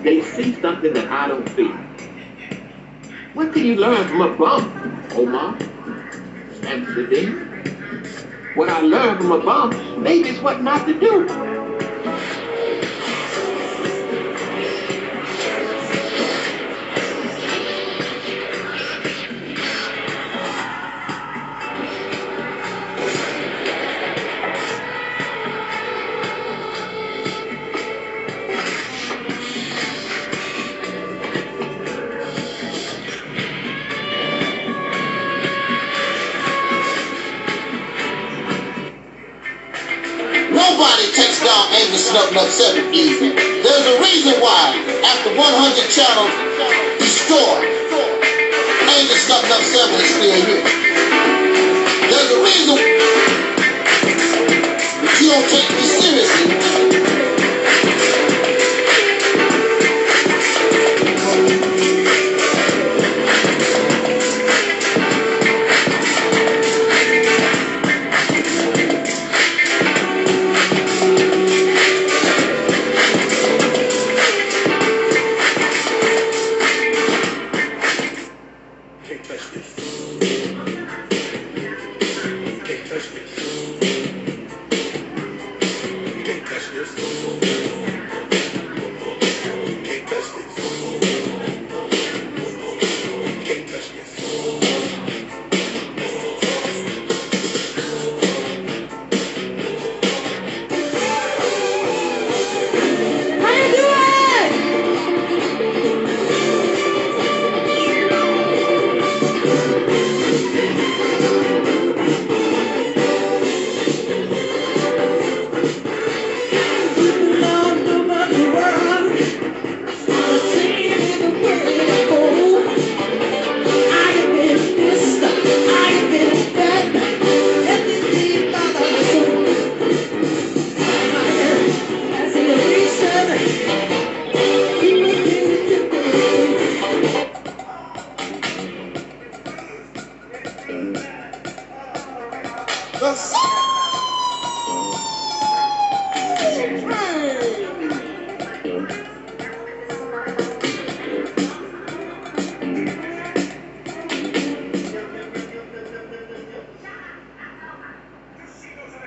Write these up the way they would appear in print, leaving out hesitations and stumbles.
They see something that I don't see. What can you learn from a bump, Omar? Amsterdam? What I learned from a bump, maybe it's what not to do. Nobody takes down Angelsnupnup7 easy. There's a reason why, after 100 channels destroyed, Angelsnupnup7 is still here. There's a reason that you don't take me seriously.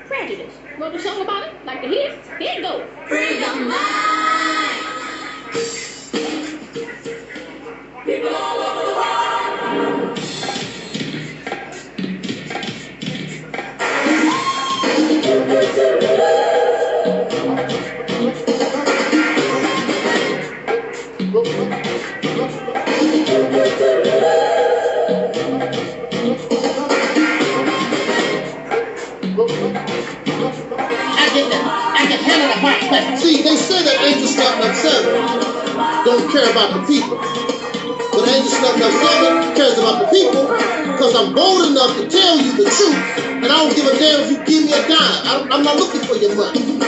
Prejudice. Wrote a song about it? Like to hear? Here it goes. Free your mind. People all over the world. See, they say that Angelsnupnup7 don't care about the people. But Angelsnupnup7 cares about the people because I'm bold enough to tell you the truth, and I don't give a damn if you give me a dime. I'm not looking for your money.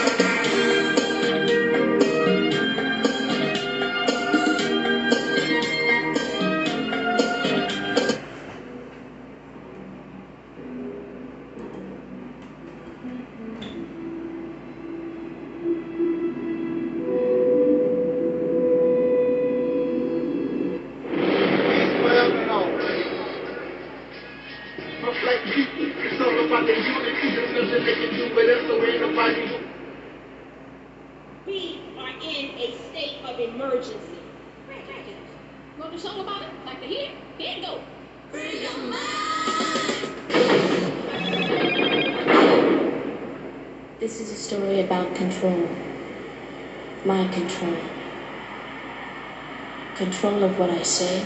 We are in a state of emergency. Wrote a song about it? Like to hear? Here it goes. Free your mind. This is a story about control. My control. Control of what I say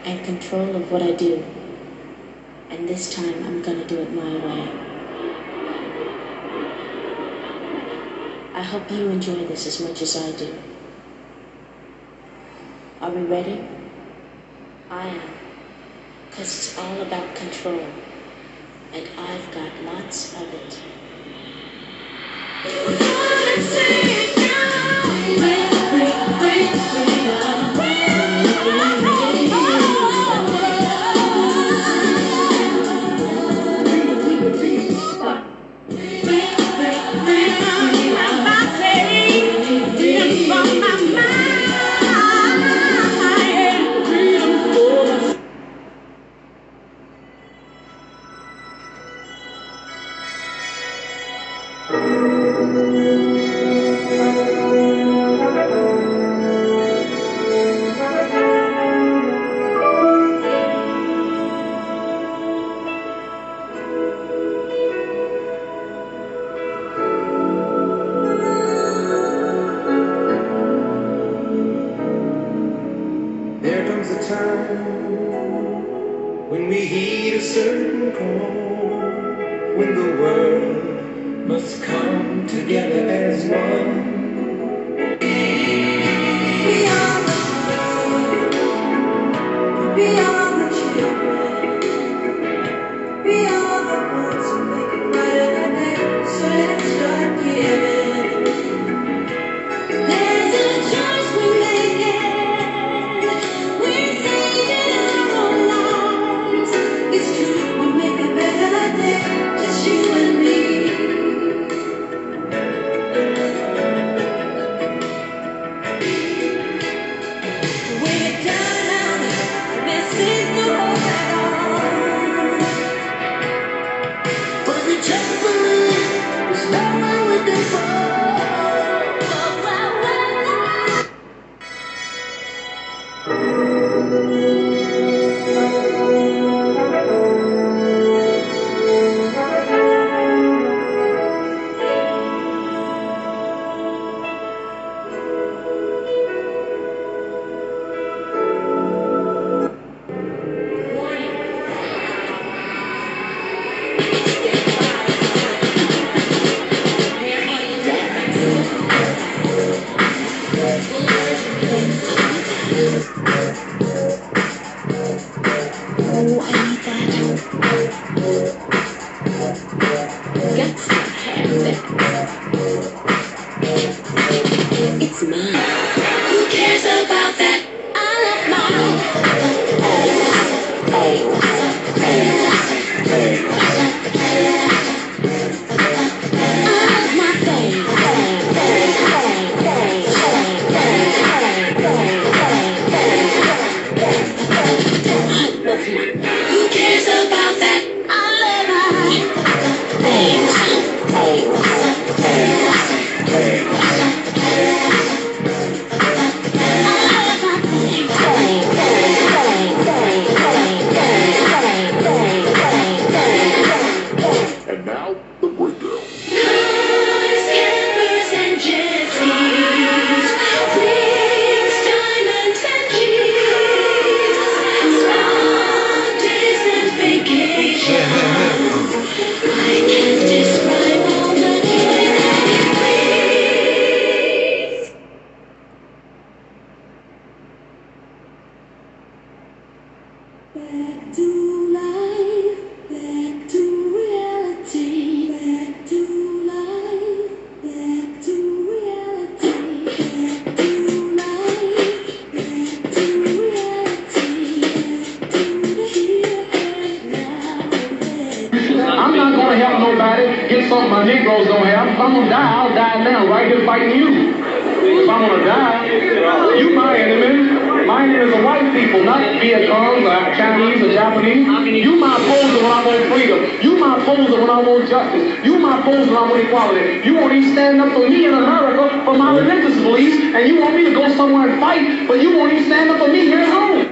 and control of what I do. And this time I'm gonna do it my way. I hope you enjoy this as much as I do. Are we ready? I am. Because it's all about control. And I've got lots of it. Free, free, free, free, free, free. when the world must come together as one. Beyond the world, beyond the children, beyond the ones who make it brighter day. So let's start giving. There's a choice we're making. We're saving our own lives. It's true, we make a better day, just you and me. We're down, this is the road at all. But if you take the lead, there's nowhere we can fall. It's mine. Who cares about that? I love mine. Who cares about that? I love And now, the breakdown. Cars, campers, and jet skis, rings, diamonds, and keys, spa days and vacations. I can't describe all the joy that it brings. Back to life, back to reality, back to life, back to reality, back to life, back to reality, back to the here and now. I'm not gonna help nobody get something my Negroes don't have. If I'm gonna die, I'll die now, right here fighting you. If I'm gonna die, you my enemy. My enemy is the white people, not Vietcong or Chinese or Japanese. You my opposer when I want freedom. You my opposer when I want justice. You my opposer when I want equality. You won't even stand up for me in America for my religious beliefs, and you want me to go somewhere and fight, but you won't even stand up for me here at home.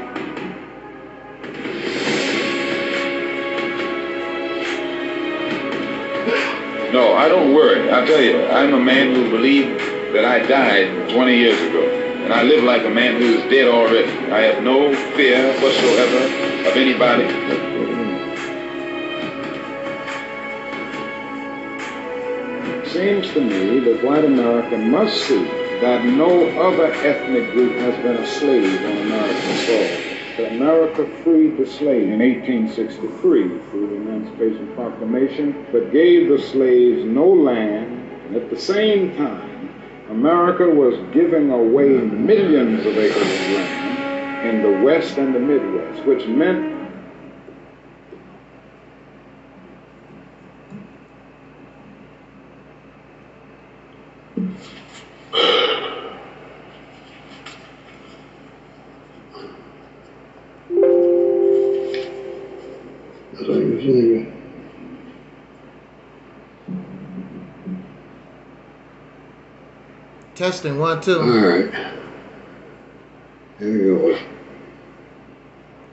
No, I don't worry. I'll tell you, I'm a man who believed that I died 20 years ago. And I live like a man who is dead already. I have no fear whatsoever of anybody. Seems to me that white America must see that no other ethnic group has been a slave on American soil. That America freed the slave in 1863 through the Emancipation Proclamation, but gave the slaves no land, and at the same time, America was giving away millions of acres of land in the West and the Midwest, which meant Testing 1 2. All right. Here we go.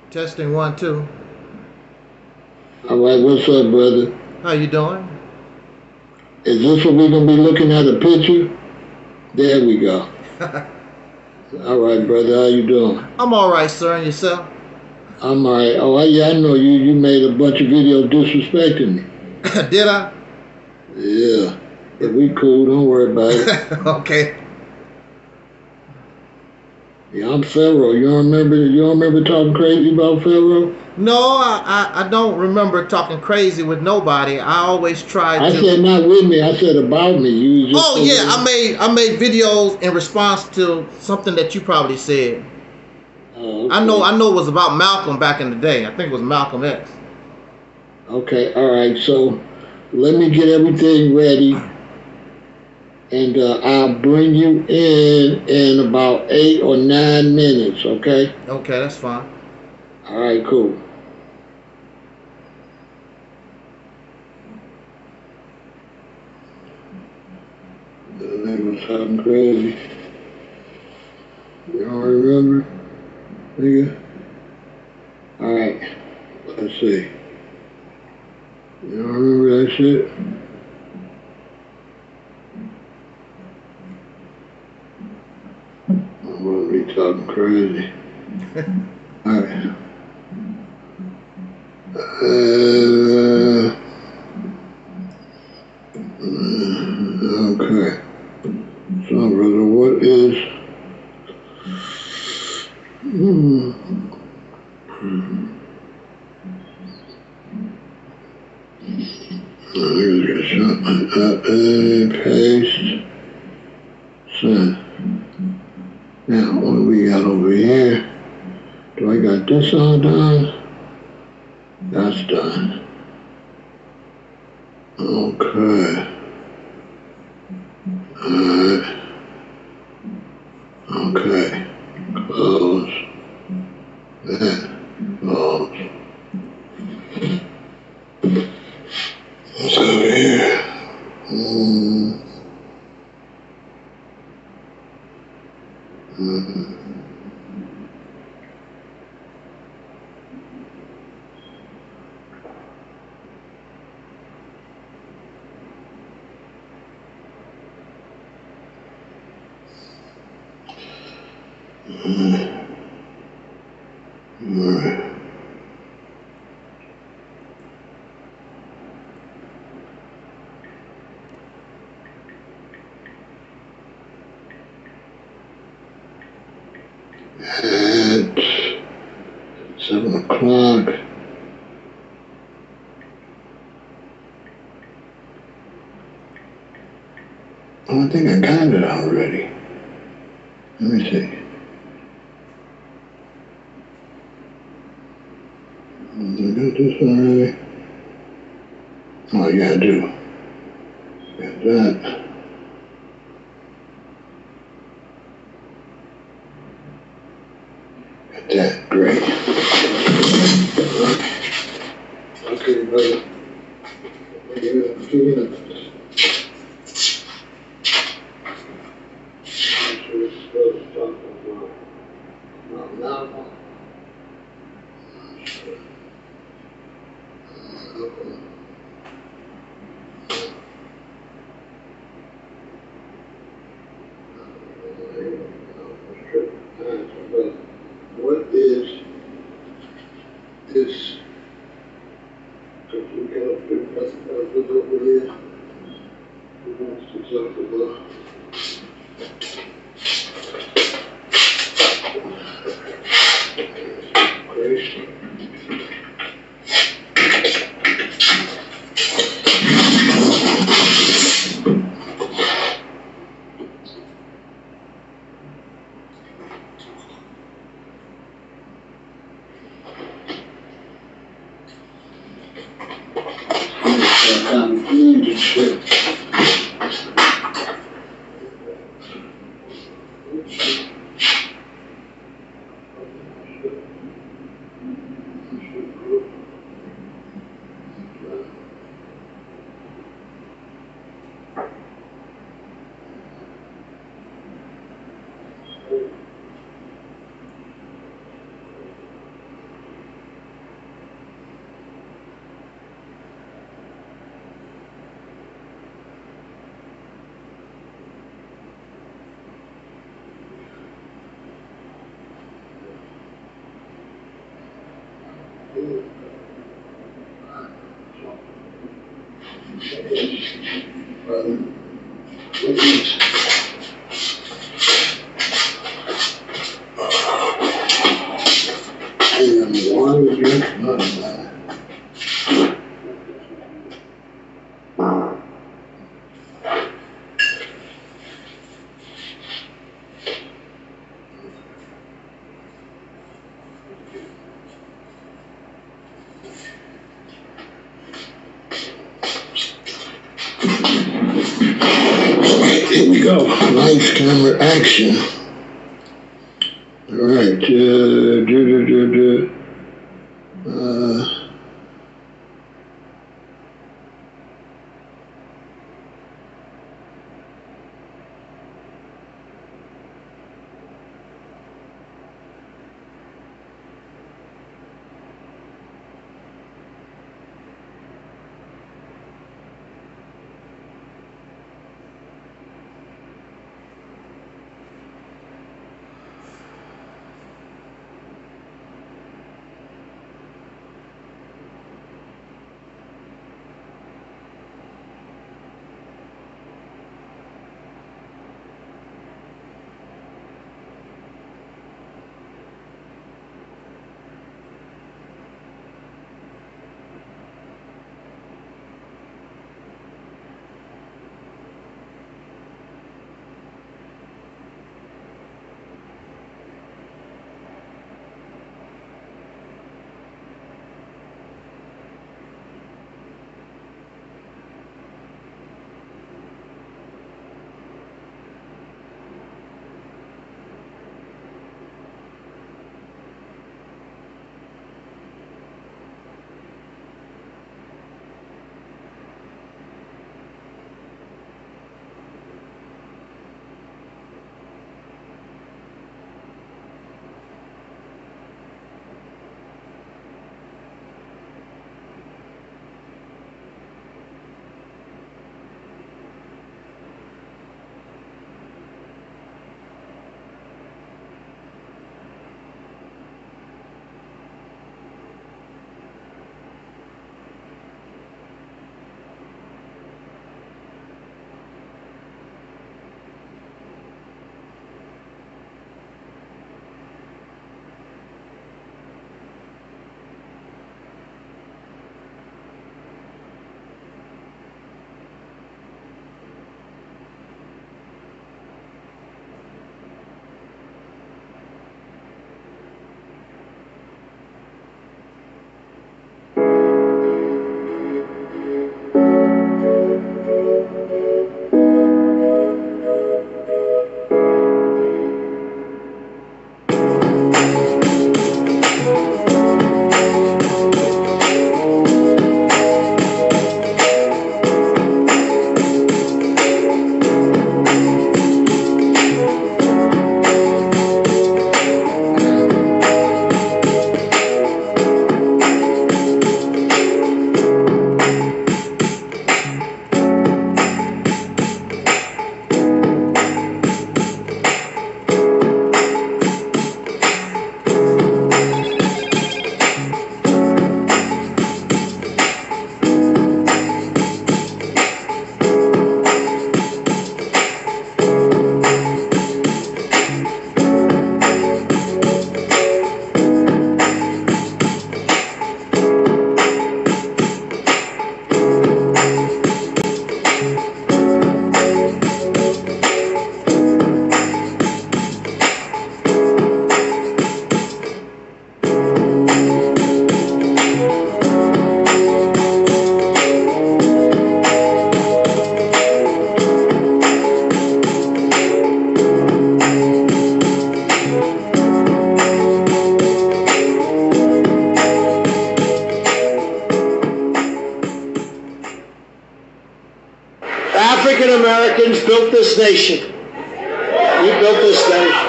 Testing 1 2. All right, what's up, brother? How you doing? Is this what we're gonna be looking at, a picture? There we go. All right, brother, how you doing? I'm all right, sir, and yourself? I'm all right. Oh, yeah, I know you. You made a bunch of videos disrespecting me. Did I? Yeah. But we cool, don't worry about it. Okay. Yeah, I'm Pharaoh. You don't remember talking crazy about Pharaoh? No, I don't remember talking crazy with nobody. I always try to. I said not with me. I said about me. You just Oh yeah, I made videos in response to something that you probably said. Oh, okay. I know it was about Malcolm back in the day. I think it was Malcolm X. Okay, all right. So let me get everything ready, and I'll bring you in about 8 or 9 minutes. Okay. Okay, that's fine. All right, cool. The nigga was talking crazy. You don't remember, nigga? All right, let's see. You don't remember that shit? I'm gonna be talking crazy. All right. Okay. So, brother, what is... Paste. Send. Now, what do we got over here? Do I got this all done? That's done. Okay. Alright. Okay. Close. That. Close. What's over here? At 7 o'clock. Oh, I think I got it already. Let me see. Did I got this already? Oh, yeah, I do. Got that. That great. Okay, brother. What is this? Because we cannot do that's what it is. We want to talk about. Crazy. Here we go. Lights, camera, action. All right. African Americans built this nation. We built this nation.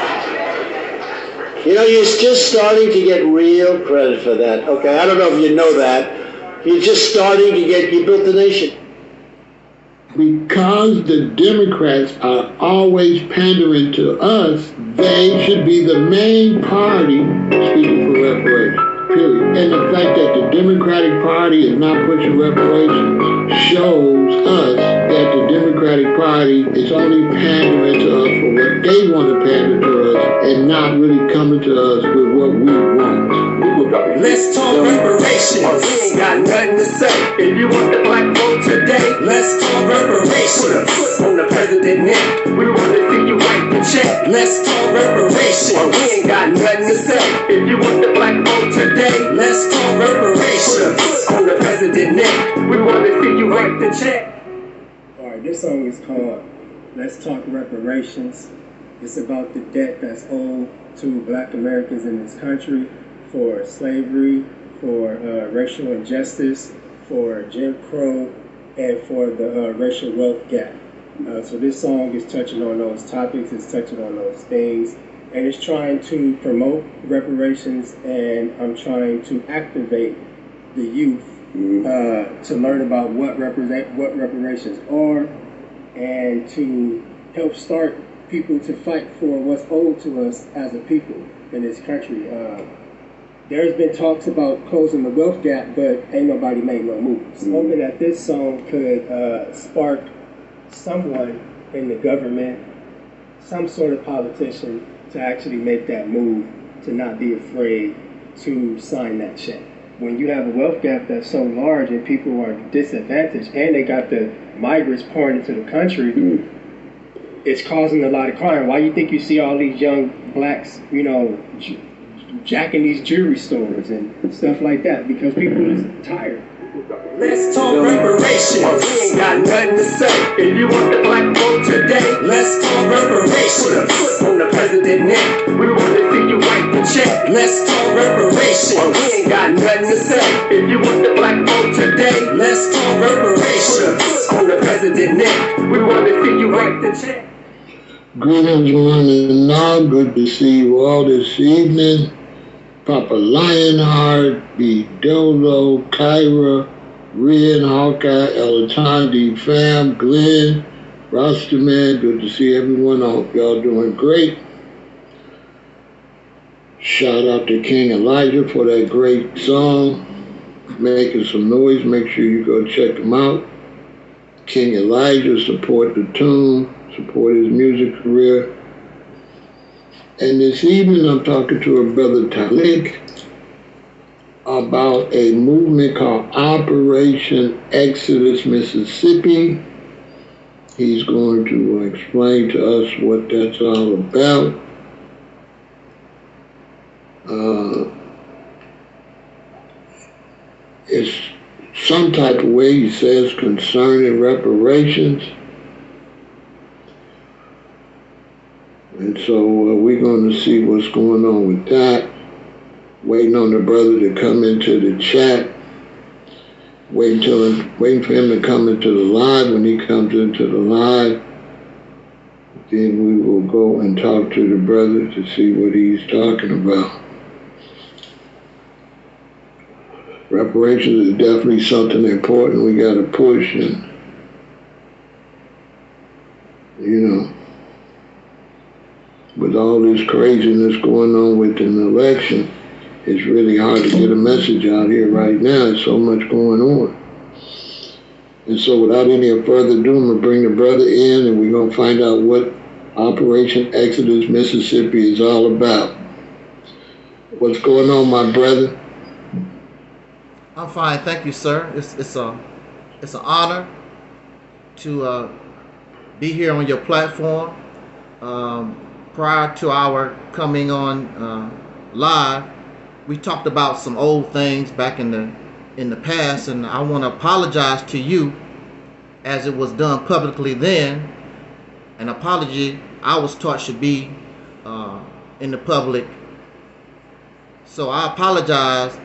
You know, you're just starting to get real credit for that. Okay, I don't know if you know that. You're just starting to get, you built the nation. Because the Democrats are always pandering to us, they should be the main party speaking for reparations. period. And the fact that the Democratic Party is not pushing reparations shows us that the Democratic Party is only pandering to us for what they want to pander to us and not really coming to us with what we want. Let's talk reparations. We ain't got nothing to say. If you want the black vote today, let's talk reparations. Put a foot on the president's neck. We want to see you write the check. Let's talk reparations. We ain't got nothing to say. If you want the black vote today, let's talk reparations. Put a foot on the president's neck. We want to see you write the check. All right, this song is called Let's Talk Reparations. It's about the debt that's owed to black Americans in this country for slavery, for racial injustice, for Jim Crow, and for the racial wealth gap. So this song is touching on those topics, it's touching on those things, and it's trying to promote reparations, and I'm trying to activate the youth to learn about what reparations are, and to help start people to fight for what's owed to us as a people in this country. There's been talks about closing the wealth gap, but ain't nobody made no moves. Hoping that this song could spark someone in the government, some sort of politician, to actually make that move, to not be afraid to sign that check. When you have a wealth gap that's so large and people are disadvantaged, and they got the migrants pouring into the country, it's causing a lot of crime. Why you think you see all these young blacks, you know, jacking these jewelry stores and stuff like that? Because people is tired. Let's talk reparations. We ain't got nothing to say. If you want the black vote today, let's talk reparations. Put a foot on the president's neck. We want to see you write the check. Let's talk reparations. We ain't got nothing to say. If you want the black vote today, let's talk reparations. Put a foot on the president's neck. We want to see you write the check. Greetings, one and all. Good to see you all this evening. Papa Lionheart, B. Dolo, Kyra, Red, Hawkeye, Elatandi, Fam, Glenn, Rosterman. Good to see everyone. I hope y'all doing great. Shout out to King Elijah for that great song. Making some noise. Make sure you go check him out. King Elijah, support the tune, support his music career. And this evening I'm talking to a brother Taalik about a movement called Operation Exodus Mississippi. He's going to explain to us what that's all about. It's some type of way, he says, concerning reparations. And so we're going to see what's going on with that. Waiting on the brother to come into the chat. Waiting for him to come into the live. When he comes into the live, then we will go and talk to the brother to see what he's talking about. Reparations is definitely something important we got to push, and you know, with all this craziness going on with an election, it's really hard to get a message out here right now. There's so much going on. And so without any further ado, I'm going to bring the brother in, and we're going to find out what Operation Exodus Mississippi is all about. What's going on, my brother? I'm fine, thank you, sir. It's an honor to be here on your platform. Prior to our coming on live, we talked about some old things back in the past, and I want to apologize to you, as it was done publicly then. An apology I was taught should be in the public. So I apologize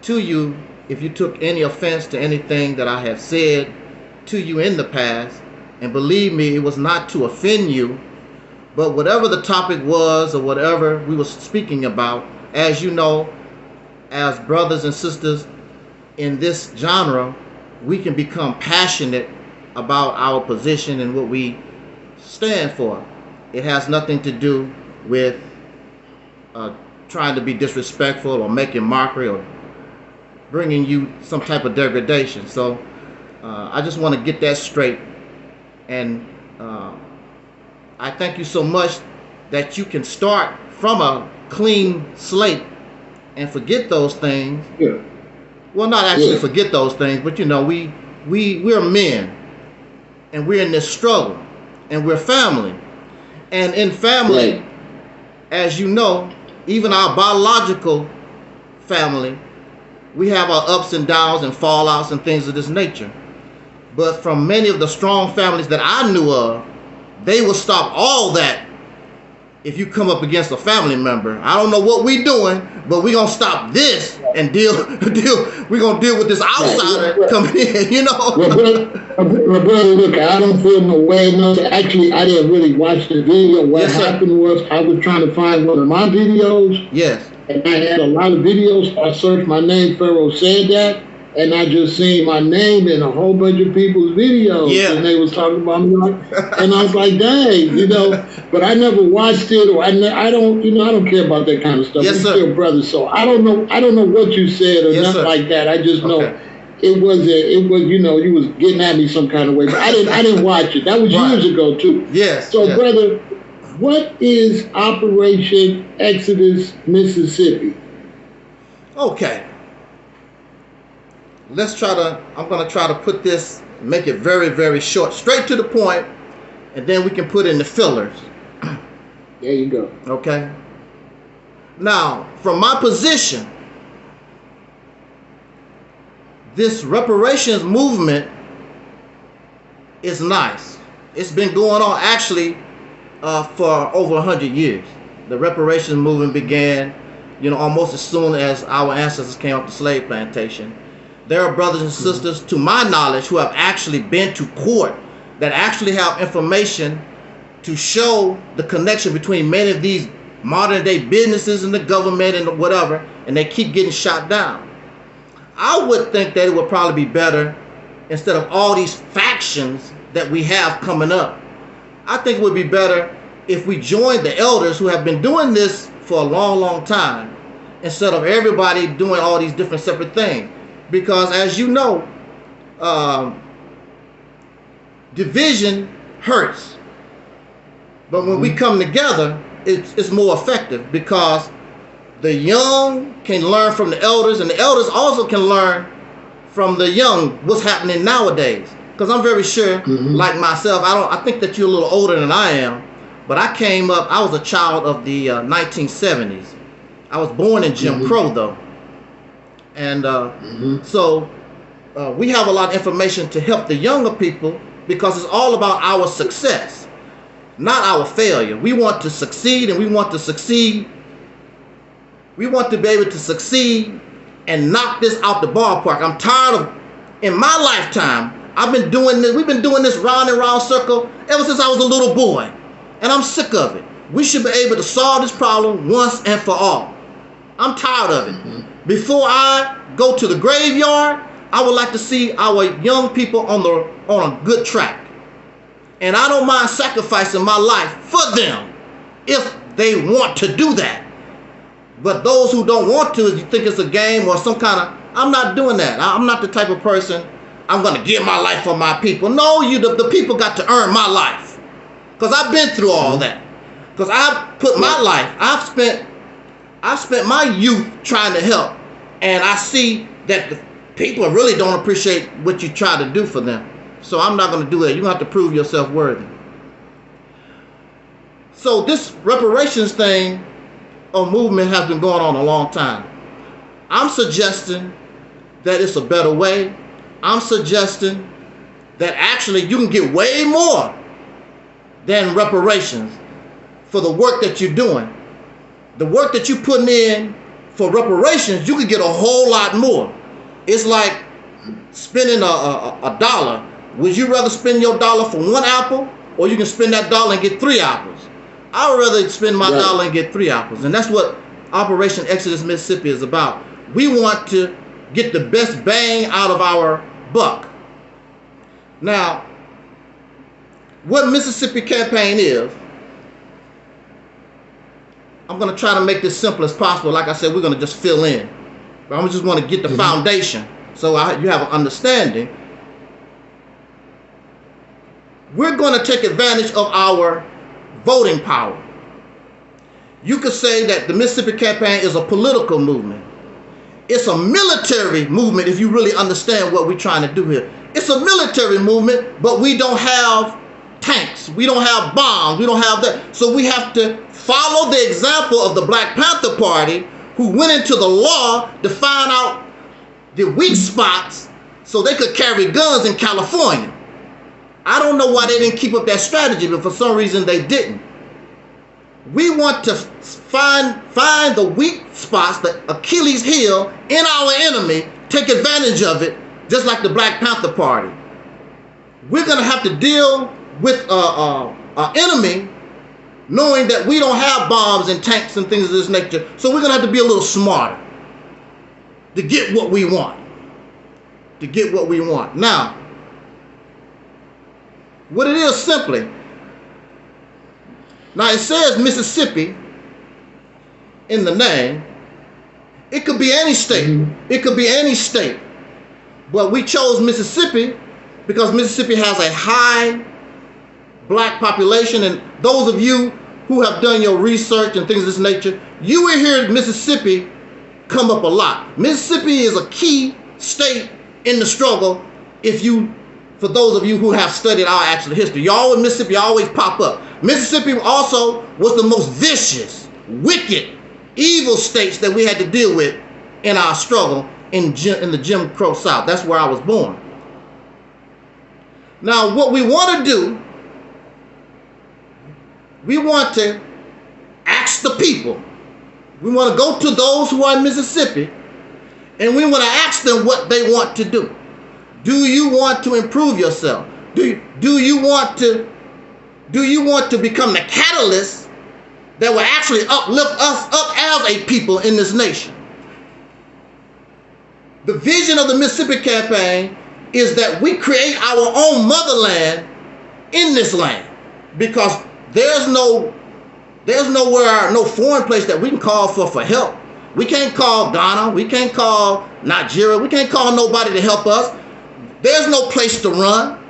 to you if you took any offense to anything that I have said to you in the past. And believe me, it was not to offend you, but whatever the topic was or whatever we were speaking about, as you know, as brothers and sisters in this genre, we can become passionate about our position and what we stand for. It has nothing to do with trying to be disrespectful or making mockery or bringing you some type of degradation. So I just want to get that straight. And I thank you so much that you can start from a clean slate and forget those things. Yeah. Well, not actually forget those things, but you know, we're men, and we're in this struggle, and we're family. And in family, as you know, even our biological family, we have our ups and downs and fallouts and things of this nature. But from many of the strong families that I knew of, they will stop all that if you come up against a family member. I don't know what we doing, but we're going to stop this and we're going to deal with this outsider coming in, you know. Well, brother, look, I don't feel no way. No, actually, I didn't really watch the video. What happened was I was trying to find one of my videos. Yes. And I had a lot of videos. I searched my name, Pharaoh said that. And I just seen my name in a whole bunch of people's videos, and they was talking about me, and I was like, "Dang, you know." But I never watched it, or I don't, you know, I don't care about that kind of stuff. Yes, We're still brothers, so I don't know what you said or nothing like that. I just know it was, you know, you was getting at me some kind of way, but I didn't watch it. That was years ago too. Yes. So, brother, what is Operation Exodus, Mississippi? Okay. I'm going to try to put this, make it very, very short, straight to the point, and then we can put in the fillers. There you go. Okay. Now, from my position, this reparations movement is nice. It's been going on actually for over 100 years. The reparations movement began, you know, almost as soon as our ancestors came off the slave plantation. There are brothers and sisters, to my knowledge, who have actually been to court, that actually have information to show the connection between many of these modern day businesses and the government and whatever, and they keep getting shot down. I would think that it would probably be better, instead of all these factions that we have coming up, I think it would be better if we joined the elders who have been doing this for a long, long time, instead of everybody doing all these different separate things. Because as you know, division hurts. But when we come together, it's more effective, because the young can learn from the elders, and the elders also can learn from the young what's happening nowadays. Because I'm very sure, like myself, I think that you're a little older than I am, but I came up, I was a child of the 1970s. I was born in Jim Crow though. And so we have a lot of information to help the younger people, because it's all about our success, not our failure. We want to succeed, and we want to succeed. We want to be able to succeed and knock this out the ballpark. I'm tired of, in my lifetime, I've been doing this, we've been doing this round and round circle ever since I was a little boy. And I'm sick of it. We should be able to solve this problem once and for all. I'm tired of it. Before I go to the graveyard, I would like to see our young people on a good track. And I don't mind sacrificing my life for them if they want to do that. But those who don't want to, you think it's a game or some kind of, I'm not doing that. I'm not the type of person, I'm going to give my life for my people. No, the people got to earn my life. Because I've been through all that. Because I've put my life, I've spent my youth trying to help. And I see that the people really don't appreciate what you try to do for them. So I'm not going to do that. You have to prove yourself worthy. So this reparations thing or movement has been going on a long time. I'm suggesting that it's a better way. I'm suggesting that actually you can get way more than reparations for the work that you're doing. The work that you're putting in for reparations, you could get a whole lot more. It's like spending a dollar. Would you rather spend your dollar for one apple, or you can spend that dollar and get 3 apples? I would rather spend my dollar and get 3 apples. And that's what Operation Exodus Mississippi is about. We want to get the best bang out of our buck. Now, what Mississippi campaign is, I'm going to try to make this simple as possible. Like I said, we're going to just fill in. But I just want to get the foundation so you have an understanding. We're going to take advantage of our voting power. You could say that the Mississippi Campaign is a political movement. It's a military movement if you really understand what we're trying to do here. It's a military movement, but we don't have tanks. We don't have bombs. We don't have that. So we have to follow the example of the Black Panther Party, who went into the law to find out the weak spots so they could carry guns in California. I don't know why they didn't keep up that strategy, but for some reason they didn't. We want to find the weak spots, the Achilles heel in our enemy, take advantage of it, just like the Black Panther Party. We're going to have to deal with our enemy knowing that we don't have bombs and tanks and things of this nature. So we're going to have to be a little smarter to get what we want. To get what we want. Now, what it is simply, now it says Mississippi in the name. It could be any state. It could be any state. But we chose Mississippi because Mississippi has a high black population, and those of you who have done your research and things of this nature, you will hear Mississippi come up a lot. Mississippi is a key state in the struggle. For those of you who have studied our actual history, y'all with Mississippi always pop up. Mississippi also was the most vicious, wicked, evil states that we had to deal with in our struggle in the Jim Crow South. That's where I was born. Now, what we want to do, we want to ask the people. We want to go to those who are in Mississippi, and we want to ask them what they want to do. Do you want to improve yourself? Do you want to become the catalyst that will actually uplift us up as a people in this nation? The vision of the Mississippi Campaign is that we create our own motherland in this land, because there's no foreign place that we can call for help. We can't call Ghana, we can't call Nigeria, we can't call nobody to help us. There's no place to run.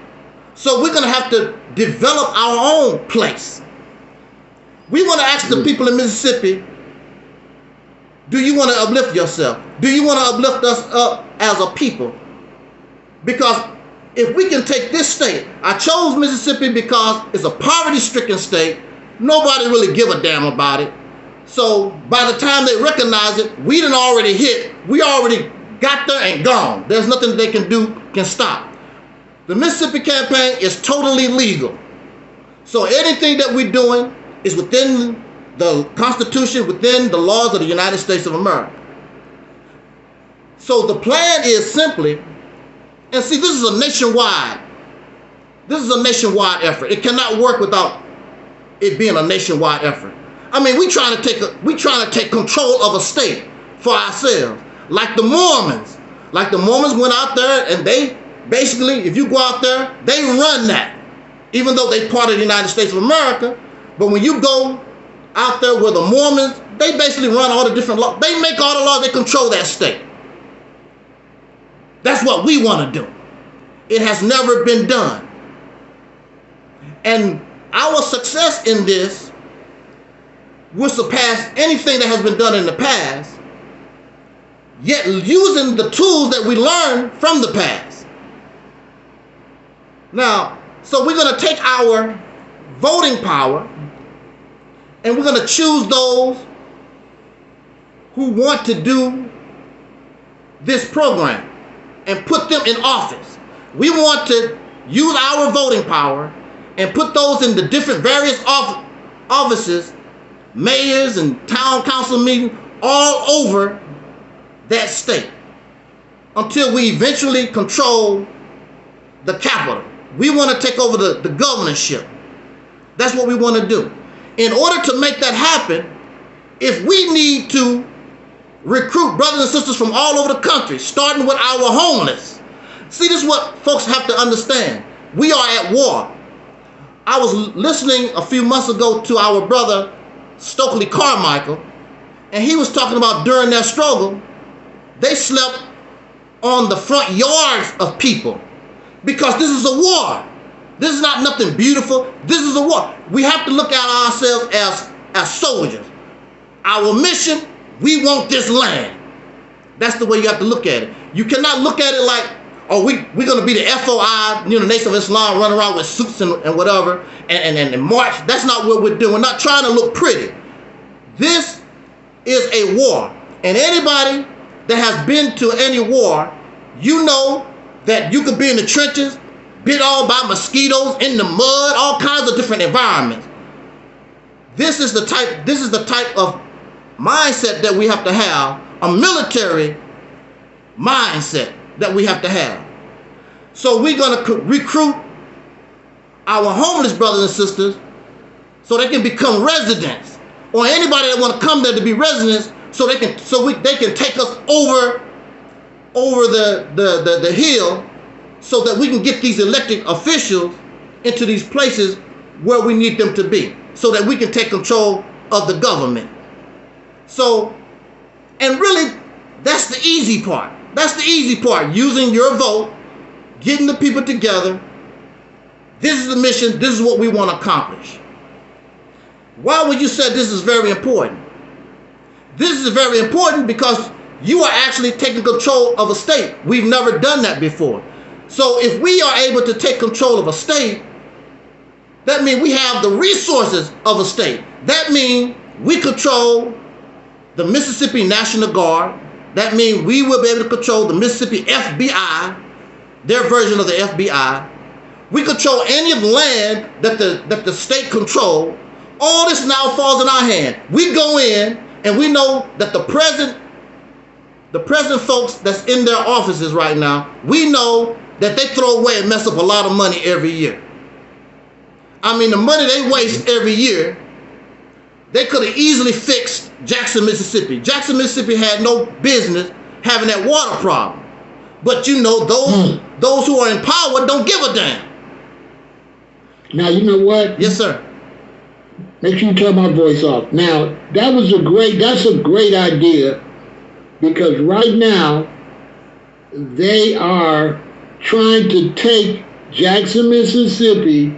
So we're going to have to develop our own place. We want to ask the people in Mississippi, do you want to uplift yourself? Do you want to uplift us up as a people? Because if we can take this state, I chose Mississippi because it's a poverty-stricken state. Nobody really give a damn about it. So by the time they recognize it, we done already hit. We already got there and gone. There's nothing they can do can stop. The Mississippi Campaign is totally legal. So anything that we're doing is within the Constitution, within the laws of the United States of America. So the plan is simply, and see, this is a nationwide effort. It cannot work without it being a nationwide effort. I mean, we trying to take control of a state for ourselves. Like the Mormons. Like the Mormons went out there and they basically, if you go out there, they run that. Even though they part of the United States of America. But when you go out there where the Mormons, they basically run all the different laws. They make all the laws, they control that state. That's what we want to do. It has never been done. And our success in this will surpass anything that has been done in the past, yet using the tools that we learned from the past. Now, so we're going to take our voting power and we're going to choose those who want to do this program and put them in office. We want to use our voting power and put those in the different various offices, mayors and town council meetings all over that state until we eventually control the capital. We want to take over the governorship. That's what we want to do. In order to make that happen, if we need to recruit brothers and sisters from all over the country, starting with our homeless. See, this is what folks have to understand. We are at war. I was listening a few months ago to our brother Stokely Carmichael, and he was talking about during their struggle, they slept on the front yards of people because this is a war. This is not nothing beautiful. This is a war. We have to look at ourselves as soldiers. Our mission, we want this land. That's the way you have to look at it. You cannot look at it like, oh, we're going to be the FOI, you know, Nation of Islam, run around with suits and whatever, and march. That's not what we're doing. We're not trying to look pretty. This is a war. And anybody that has been to any war, you know that you could be in the trenches, bit all by mosquitoes, in the mud, all kinds of different environments. This is the type of mindset that we have to have, a military mindset that we have to have. So we're going to recruit our homeless brothers and sisters so they can become residents, or anybody that want to come there to be residents, so they can take us over the hill, so that we can get these elected officials into these places where we need them to be, so that we can take control of the government. So, and really, that's the easy part. That's the easy part, using your vote, getting the people together. This is the mission. This is what we want to accomplish. Why would you say this is very important? This is very important because you are actually taking control of a state. We've never done that before. So if we are able to take control of a state, that means we have the resources of a state. That means we control the Mississippi National Guard. That means we will be able to control the Mississippi FBI, their version of the FBI. We control any of the land that the state control. All this now falls in our hand. We go in and we know that the present folks that's in their offices right now, we know that they throw away and mess up a lot of money every year. I mean, the money they waste every year, they could have easily fixed Jackson, Mississippi. Jackson, Mississippi had no business having that water problem. But you know, those who are in power don't give a damn. Now, you know what? Yes, sir. Make sure you turn my voice off. Now, that's a great idea, because right now they are trying to take Jackson, Mississippi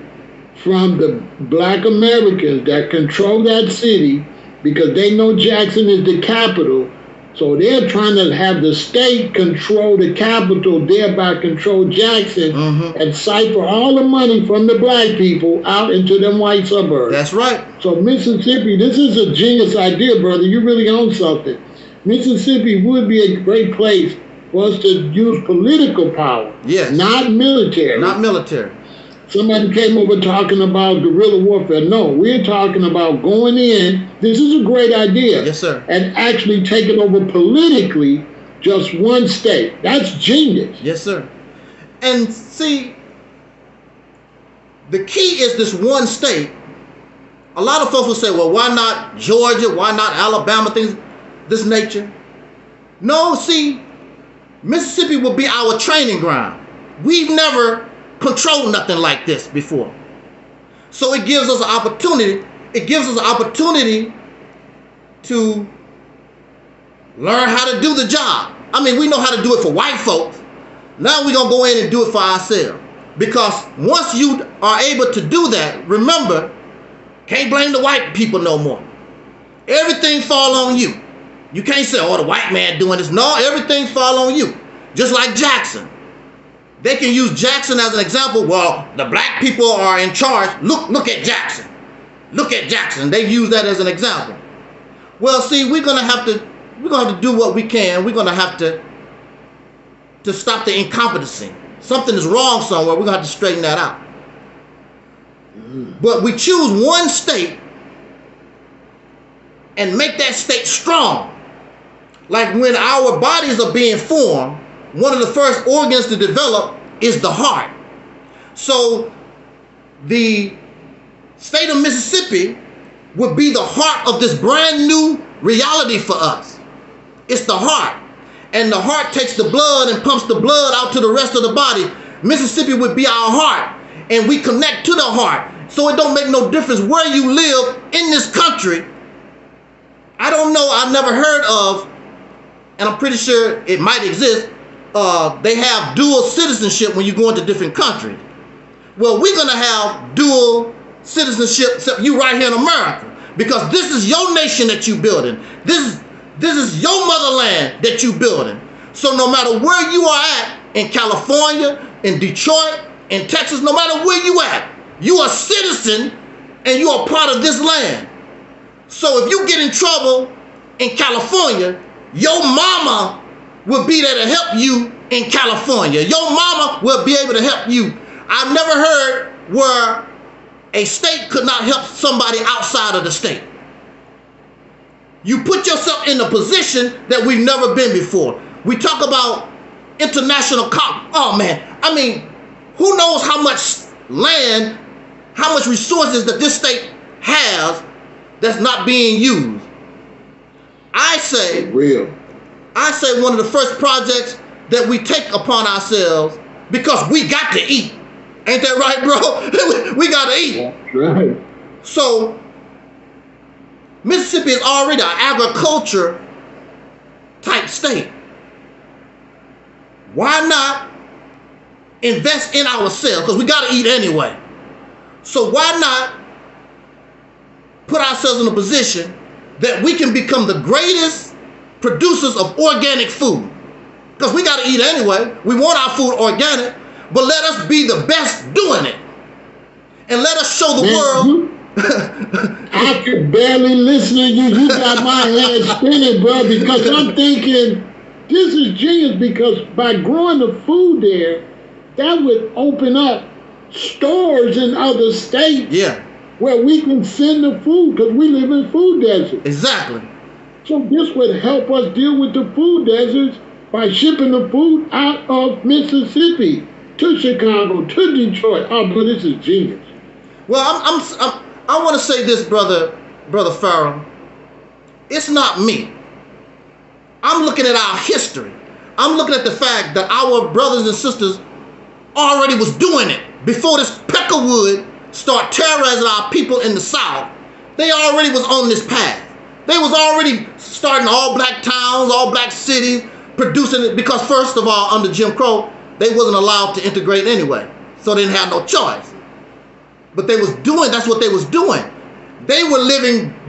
from the black Americans that control that city, because they know Jackson is the capital. So they're trying to have the state control the capital, thereby control Jackson, and siphon all the money from the black people out into them white suburbs. That's right. So Mississippi, this is a genius idea, brother. You really own something. Mississippi would be a great place for us to use political power. Yes. Not military. Not military. Somebody came over talking about guerrilla warfare. No, we're talking about going in. This is a great idea. Yes, sir. And actually taking over politically just one state. That's genius. Yes, sir. And see, the key is this one state. A lot of folks will say, well, why not Georgia? Why not Alabama? Things this nature. No, see, Mississippi will be our training ground. We've never controlled nothing like this before. So it gives us an opportunity. It gives us an opportunity to learn how to do the job. I mean, we know how to do it for white folks. Now we're going to go in and do it for ourselves. Because once you are able to do that, remember, can't blame the white people no more. Everything fall on you. You can't say, oh, the white man doing this. No, everything fall on you. Just like Jackson. They can use Jackson as an example. Well, the black people are in charge. Look at Jackson. Look at Jackson. They use that as an example. Well, see, we're gonna have to do what we can. We're gonna have to stop the incompetency. Something is wrong somewhere. We're gonna have to straighten that out. But we choose one state and make that state strong. Like when our bodies are being formed, one of the first organs to develop is the heart. So the state of Mississippi would be the heart of this brand new reality for us. It's the heart. And the heart takes the blood and pumps the blood out to the rest of the body. Mississippi would be our heart. And we connect to the heart. So it don't make no difference where you live in this country. I don't know, I've never heard of, and I'm pretty sure it might exist, they have dual citizenship when you go into different countries. Well, we're gonna have dual citizenship, except you right here in America, because this is your nation that you building. This is your motherland that you building. So no matter where you are at, in California, in Detroit, in Texas, no matter where you at, you are a citizen and you are part of this land. So if you get in trouble in California, your mama will be there to help you in California. Your mama will be able to help you. I've never heard where a state could not help somebody outside of the state. You put yourself in a position that we've never been before. We talk about international oh man, I mean, who knows how much land, how much resources that this state has that's not being used. I say one of the first projects that we take upon ourselves, because we got to eat. Ain't that right, bro? We got to eat. That's right. So Mississippi is already an agriculture type state. Why not invest in ourselves? Because we got to eat anyway. So why not put ourselves in a position that we can become the greatest producers of organic food? Because we got to eat anyway. We want our food organic, but let us be the best doing it. And let us show the world. I could barely listen to you. You got my head spinning, bro, because I'm thinking, this is genius, because by growing the food there, that would open up stores in other states where we can send the food, because we live in food deserts. Exactly. So this would help us deal with the food deserts by shipping the food out of Mississippi to Chicago, to Detroit. Oh, but this is genius. Well, I want to say this, brother Pharaoh. It's not me. I'm looking at our history. I'm looking at the fact that our brothers and sisters already was doing it before this Peckerwood start terrorizing our people in the South. They already was on this path. They was already starting all black towns, all black cities, producing it, because first of all, under Jim Crow, they wasn't allowed to integrate anyway. So they didn't have no choice. But they was doing, that's what they was doing. They were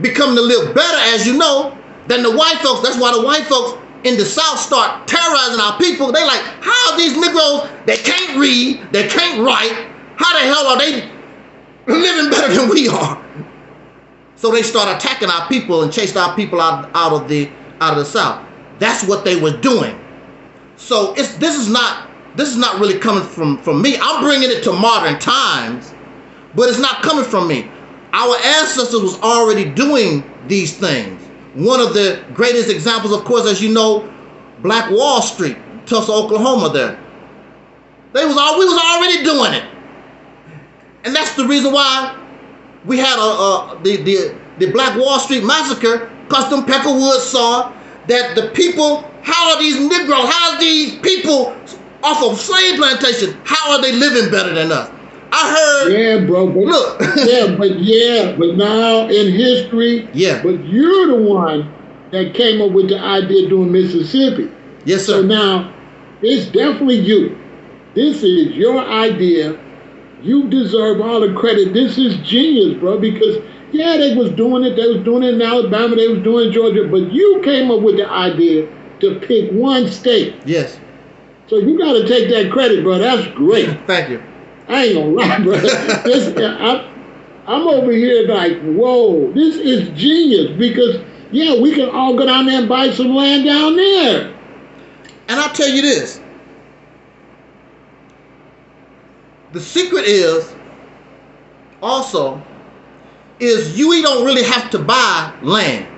becoming to live better, as you know, than the white folks. That's why the white folks in the South start terrorizing our people. They like, how are these Negroes, they can't read, they can't write, how the hell are they living better than we are? So they start attacking our people and chased our people out of the South. That's what they were doing. So this is not really coming from me. I'm bringing it to modern times, but it's not coming from me. Our ancestors was already doing these things. One of the greatest examples, of course, as you know, Black Wall Street, Tulsa, Oklahoma there. We was already doing it. And that's the reason why we had the Black Wall Street massacre, because them Peckerwood saw that the people, how are these Negroes, how are these people off of slave plantation, how are they living better than us? I heard. Yeah, bro. But, look. but now in history. Yeah. But you're the one that came up with the idea of doing Mississippi. Yes, sir. So now it's definitely you. This is your idea. You deserve all the credit. This is genius, bro. Because they was doing it. They was doing it in Alabama. They was doing it in Georgia. But you came up with the idea to pick one state. Yes. So you got to take that credit, bro. That's great. Thank you. I ain't gonna lie, bro. I'm over here like, whoa, this is genius, because, we can all go down there and buy some land down there. And I'll tell you this. The secret is, you don't really have to buy land,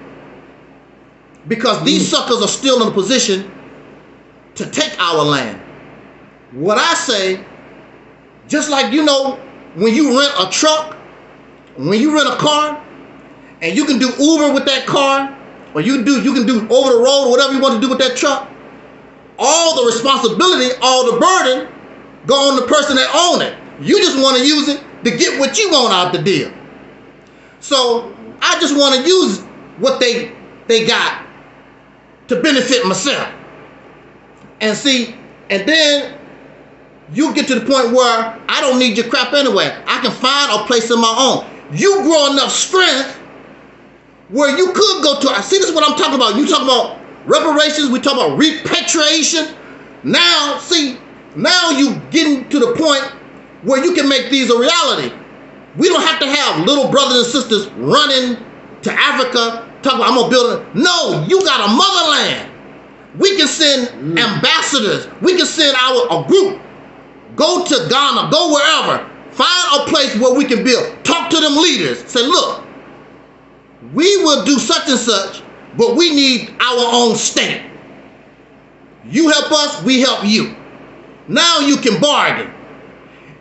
because these suckers are still in a position to take our land. What I say, just like, when you rent a truck, when you rent a car, and you can do Uber with that car, or you can do over the road, or whatever you want to do with that truck, all the responsibility, all the burden, go on the person that own it. You just want to use it to get what you want out the deal. So I just want to use what they they got to benefit myself. And see, and then you get to the point where I don't need your crap anyway. I can find a place of my own. You grow enough strength where you could go to, see, this is what I'm talking about. You talk about reparations, we talk about repatriation. Now, see, now you getting to the point where you can make these a reality. We don't have to have little brothers and sisters running to Africa, talking about, I'm gonna build it. No, you got a motherland. We can send ambassadors. We can send a group. Go to Ghana, go wherever. Find a place where we can build. Talk to them leaders. Say, look, we will do such and such, but we need our own state. You help us, we help you. Now you can bargain.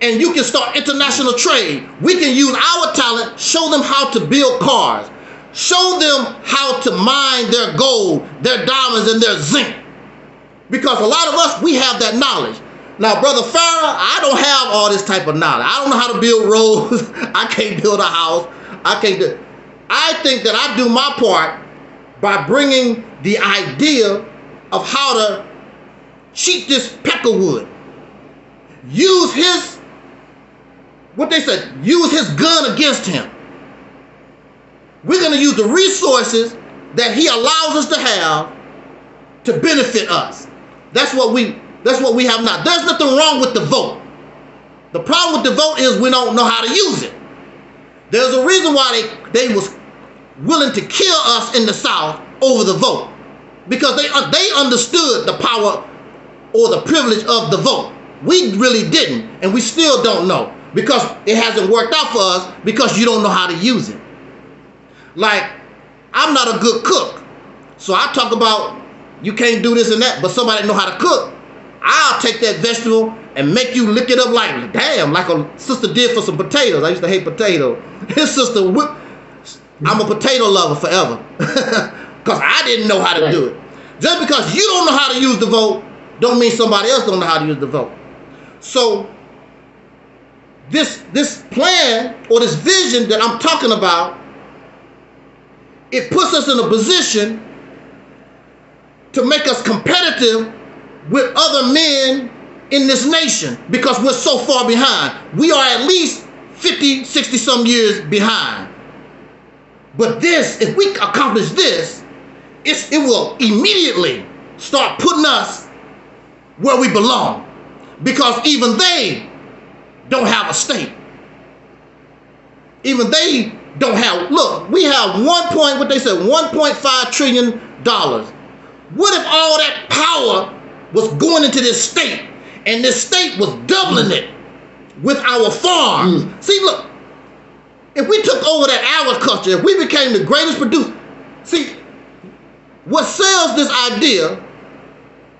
And you can start international trade. We can use our talent, show them how to build cars. Show them how to mine their gold, their diamonds, and their zinc. Because a lot of us, we have that knowledge. Now, Brother Pharaoh, I don't have all this type of knowledge. I don't know how to build roads. I can't build a house. I think that I do my part by bringing the idea of how to cheat this Peckerwood. Use his, what they said, use his gun against him. We're going to use the resources that he allows us to have to benefit us. That's what we have now. There's nothing wrong with the vote. The problem with the vote is we don't know how to use it. There's a reason why they was willing to kill us in the South over the vote. Because they understood the power or the privilege of the vote. We really didn't, and we still don't know. Because it hasn't worked out for us because you don't know how to use it. Like, I'm not a good cook. So I talk about you can't do this and that, but somebody know how to cook. I'll take that vegetable and make you lick it up like, damn, like a sister did for some potatoes. I used to hate potatoes. His sister whipped. I'm a potato lover forever. Because I didn't know how to do it. Just because you don't know how to use the vote, don't mean somebody else don't know how to use the vote. So, this plan or this vision that I'm talking about, it puts us in a position to make us competitive with other men in this nation because we're so far behind. We are at least 50, 60 some years behind. But this, if we accomplish this, it will immediately start putting us where we belong because even they don't have a state. Even they don't have, look, we have $1.5 trillion. What if all that power was going into this state and this state was doubling it with our farms? See, look, if we took over that agriculture, if we became the greatest producer, see, what sells this idea,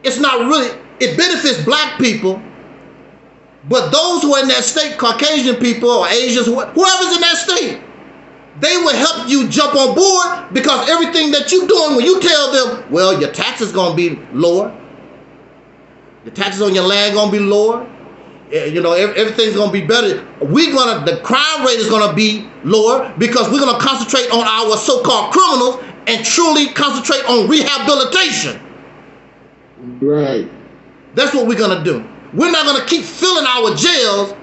it's not really, it benefits black people, but those who are in that state, Caucasian people or Asians, whoever's in that state, they will help you jump on board because everything that you're doing, when you tell them, well, your taxes going to be lower, the taxes on your land going to be lower, you know, everything's going to be better. The crime rate is going to be lower because we're going to concentrate on our so-called criminals and truly concentrate on rehabilitation. Right. That's what we're going to do. We're not going to keep filling our jails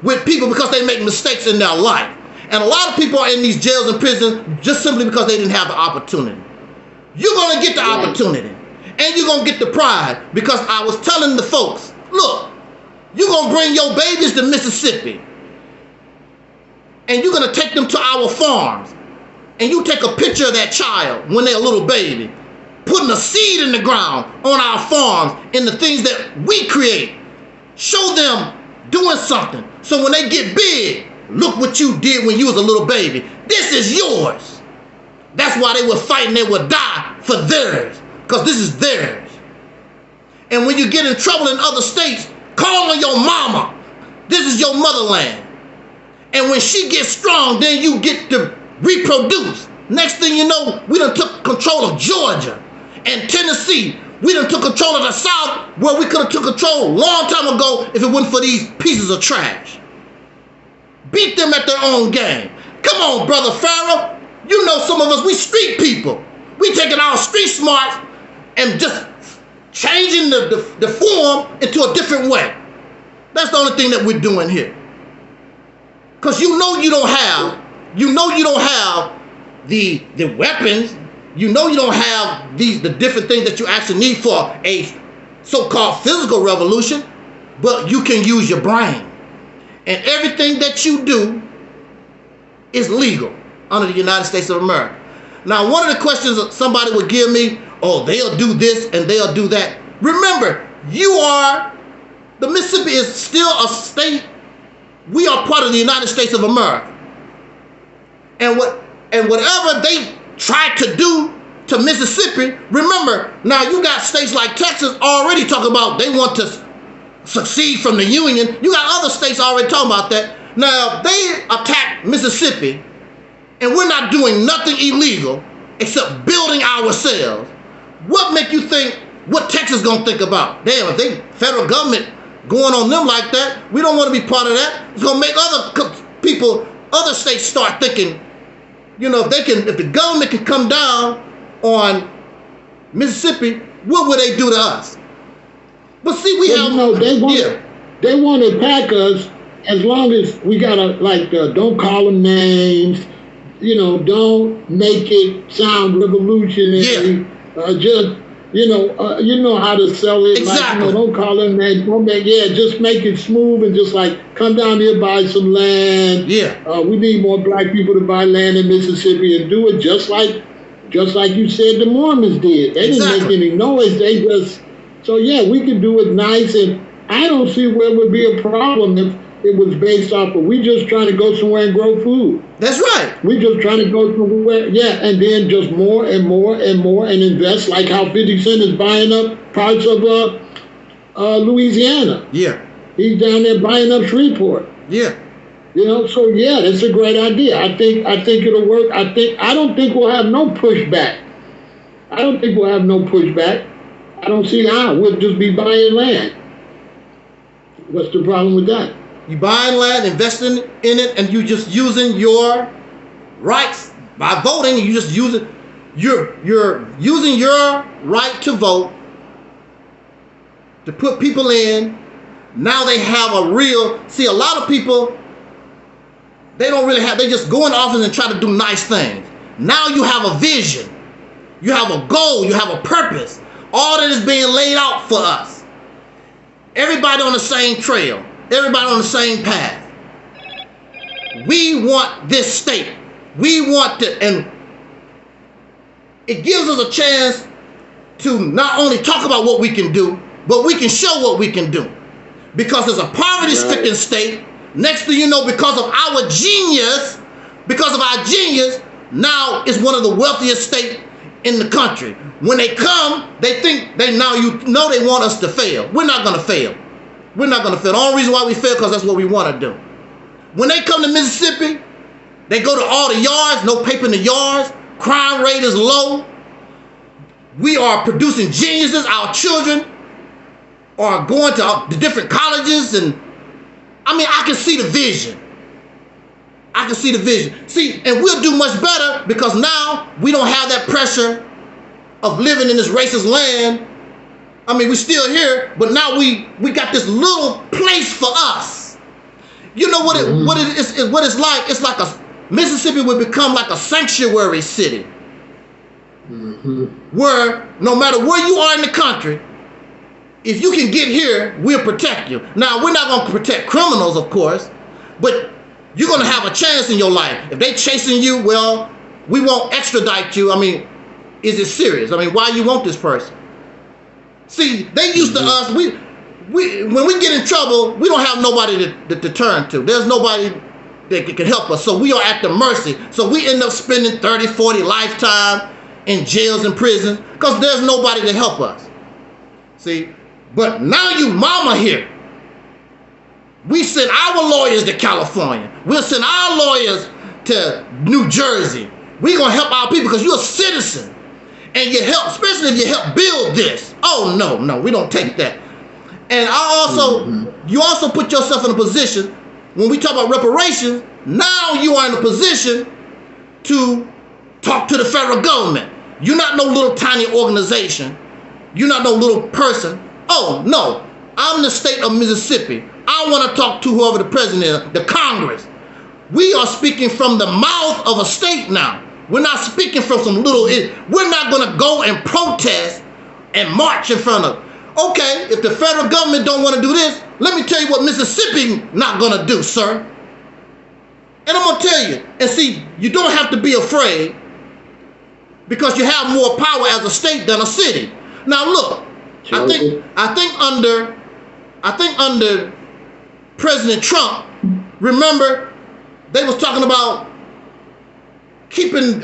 with people because they make mistakes in their life. And a lot of people are in these jails and prisons just simply because they didn't have the opportunity. You're going to get the opportunity. And you're going to get the pride. Because I was telling the folks, look, you're going to bring your babies to Mississippi. And you're going to take them to our farms. And you take a picture of that child when they're a little baby. Putting a seed in the ground on our farms in the things that we create. Show them doing something. So when they get big, look what you did when you was a little baby. This is yours. That's why they were fighting. They would die for theirs. Because this is theirs. And when you get in trouble in other states, call on your mama. This is your motherland. And when she gets strong, then you get to reproduce. Next thing you know, we done took control of Georgia and Tennessee. We done took control of the South where we could have took control a long time ago if it wasn't for these pieces of trash. Beat them at their own game. Come on, Brother Pharaoh. You know some of us, we street people. We taking our street smarts and just changing the form into a different way. That's the only thing that we're doing here. Because you know you don't have the weapons, you know you don't have the different things that you actually need for a so-called physical revolution, but you can use your brain. And everything that you do is legal under the United States of America. Now, one of the questions that somebody would give me, oh, they'll do this and they'll do that. Remember, the Mississippi is still a state. We are part of the United States of America. And whatever they try to do to Mississippi, remember, now you got states like Texas already talking about they want to succeed from the Union. You got other states already talking about that. Now, they attack Mississippi, and we're not doing nothing illegal except building ourselves. What make you think what Texas gonna think about? Damn, if they federal government going on them like that, we don't want to be part of that. It's gonna make other people, other states start thinking, you know, if the government can come down on Mississippi, what would they do to us? But see, they want to attack us as long as we gotta don't call them names, you know, don't make it sound revolutionary. Just you know how to sell it. Exactly. Don't call them names. Just make it smooth and just come down here, buy some land. Yeah. We need more black people to buy land in Mississippi and do it just like you said the Mormons did. They didn't make any noise. They just. So yeah, we can do it nice, and I don't see where it would be a problem if it was based off of we just trying to go somewhere and grow food. That's right. We just trying to go somewhere, and then just more and more and more and invest, like how 50 Cent is buying up parts of Louisiana. Yeah. He's down there buying up Shreveport. Yeah. You know, so yeah, that's a great idea. I think it'll work. I don't think we'll have no pushback. I don't see how. We'll just be buying land. What's the problem with that? You buying land, investing in it, and you just using your rights by voting. You just use it. You're using your right to vote to put people in. Now they have a real. See, a lot of people, they don't really have. They just go in office and try to do nice things. Now you have a vision. You have a goal. You have a purpose. All that is being laid out for us. Everybody on the same trail. Everybody on the same path. We want this state. We want to, and it gives us a chance to not only talk about what we can do, but we can show what we can do. Because it's a poverty-stricken state. Next thing you know, because of our genius, now it's one of the wealthiest states in the country. When they come, they think they want us to fail. We're not going to fail. The only reason why we fail because that's what we want to do. When they come to Mississippi, they go to all the yards, no paper in the yards. Crime rate is low. We are producing geniuses. Our children are going to the different colleges, and I can see the vision. See, and we'll do much better because now we don't have that pressure of living in this racist land. We're still here, but now we got this little place for us. You know what it's like? It's like Mississippi would become like a sanctuary city. Where no matter where you are in the country, if you can get here, we'll protect you. Now, we're not going to protect criminals, of course, but you're going to have a chance in your life. If they chasing you, well, we won't extradite you. Is it serious? Why you want this person? See, they used to us, when we get in trouble, we don't have nobody to turn to. There's nobody that can help us. So we are at the mercy. So we end up spending 30, 40 lifetime in jails and prisons because there's nobody to help us. See, but now you mama here. We send our lawyers to California. We'll send our lawyers to New Jersey. We're going to help our people because you're a citizen. And you help, especially if you help build this. Oh, no, we don't take that. And you also put yourself in a position, when we talk about reparations, now you are in a position to talk to the federal government. You're not no little tiny organization. You're not no little person. Oh, no. I'm the state of Mississippi. I want to talk to whoever the president is, the Congress. We are speaking from the mouth of a state now. We're not speaking from some little, we're not going to go and protest and march in front of. Okay, if the federal government don't want to do this, let me tell you what Mississippi not going to do, sir. And I'm going to tell you, and see, you don't have to be afraid because you have more power as a state than a city. Now look, I think under President Trump, remember, they was talking about keeping,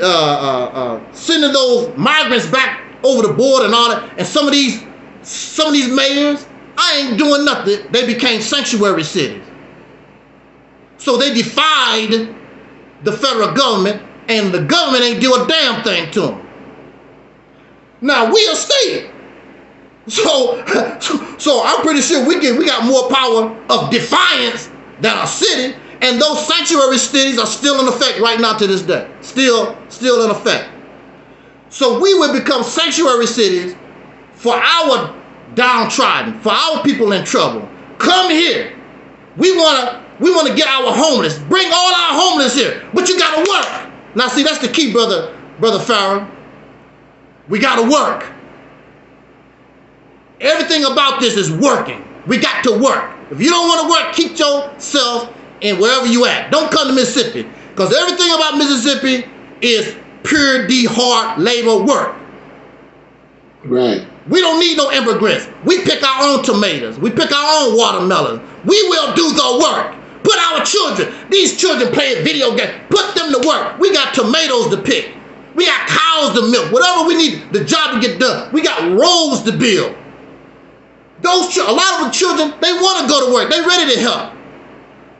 sending those migrants back over the border and all that. And some of these mayors, I ain't doing nothing. They became sanctuary cities. So they defied the federal government, and the government ain't do a damn thing to them. Now we a state. So I'm pretty sure we got more power of defiance than a city. And those sanctuary cities are still in effect right now to this day. Still in effect. So we would become sanctuary cities for our downtrodden, for our people in trouble. Come here. We want to get our homeless. Bring all our homeless here. But you got to work. Now see, that's the key, brother Pharaoh. We got to work. Everything about this is working. We got to work. If you don't want to work, keep yourself in wherever you at. Don't come to Mississippi, because everything about Mississippi is pure hard labor work. Right. We don't need no immigrants. We pick our own tomatoes. We pick our own watermelons. We will do the work. Put our children, these children playing video games, put them to work. We got tomatoes to pick. We got cows to milk. Whatever we need, the job to get done. We got roads to build. A lot of the children, they want to go to work. They ready to help.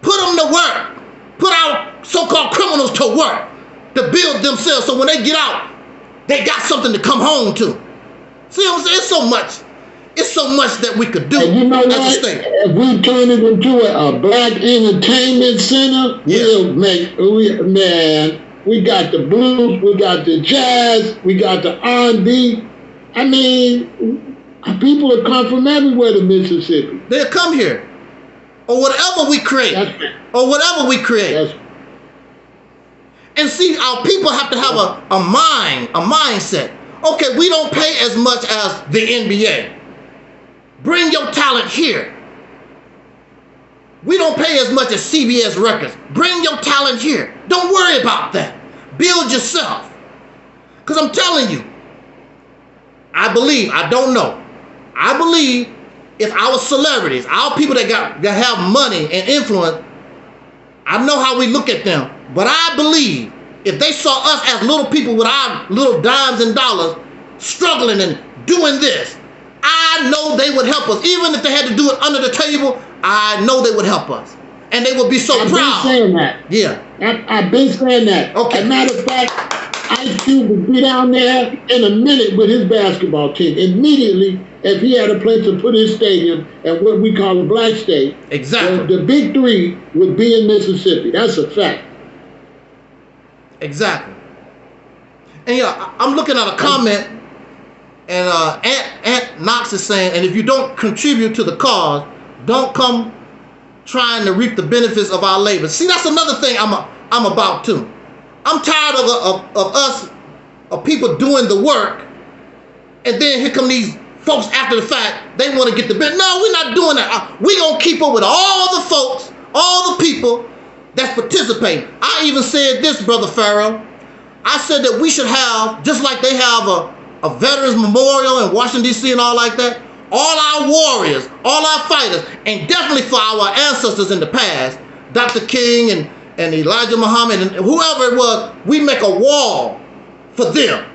Put them to work. Put our so-called criminals to work to build themselves, so when they get out, they got something to come home to. See what I'm saying? It's so much that we could do and you know as what? a state. If we turn it into a black entertainment center, we'll make, man, we got the blues, we got the jazz, we got the R&B. I mean, people will come from everywhere to Mississippi. They'll come here. Or whatever we create. And see, our people have to have a mindset. Okay, we don't pay as much as the NBA. Bring your talent here. We don't pay as much as CBS Records. Bring your talent here. Don't worry about that. Build yourself. Because I'm telling you, I believe if our celebrities, our people that have money and influence, I know how we look at them, but I believe if they saw us as little people with our little dimes and dollars struggling and doing this, I know they would help us. Even if they had to do it under the table, I know they would help us. And they would be so proud. I've been saying that. Yeah. I've been saying that. Okay. As a matter of fact, Ice Cube would be down there in a minute with his basketball team. Immediately, if he had a place to put his stadium at what we call a black state, exactly, the big three would be in Mississippi. That's a fact. Exactly. And yeah, I'm looking at a comment, and Aunt Knox is saying, and if you don't contribute to the cause, don't come trying to reap the benefits of our labor. See, that's another thing I'm about too. I'm tired of people doing the work, and then here come these folks after the fact, they want to get the benefit. No, we're not doing that. We're going to keep up with all the folks, all the people that's participating. I even said this, Brother Pharaoh. I said that we should have, just like they have a Veterans Memorial in Washington, D.C. and all like that, all our warriors, all our fighters, and definitely for our ancestors in the past, Dr. King and Elijah Muhammad and whoever it was, we make a wall for them.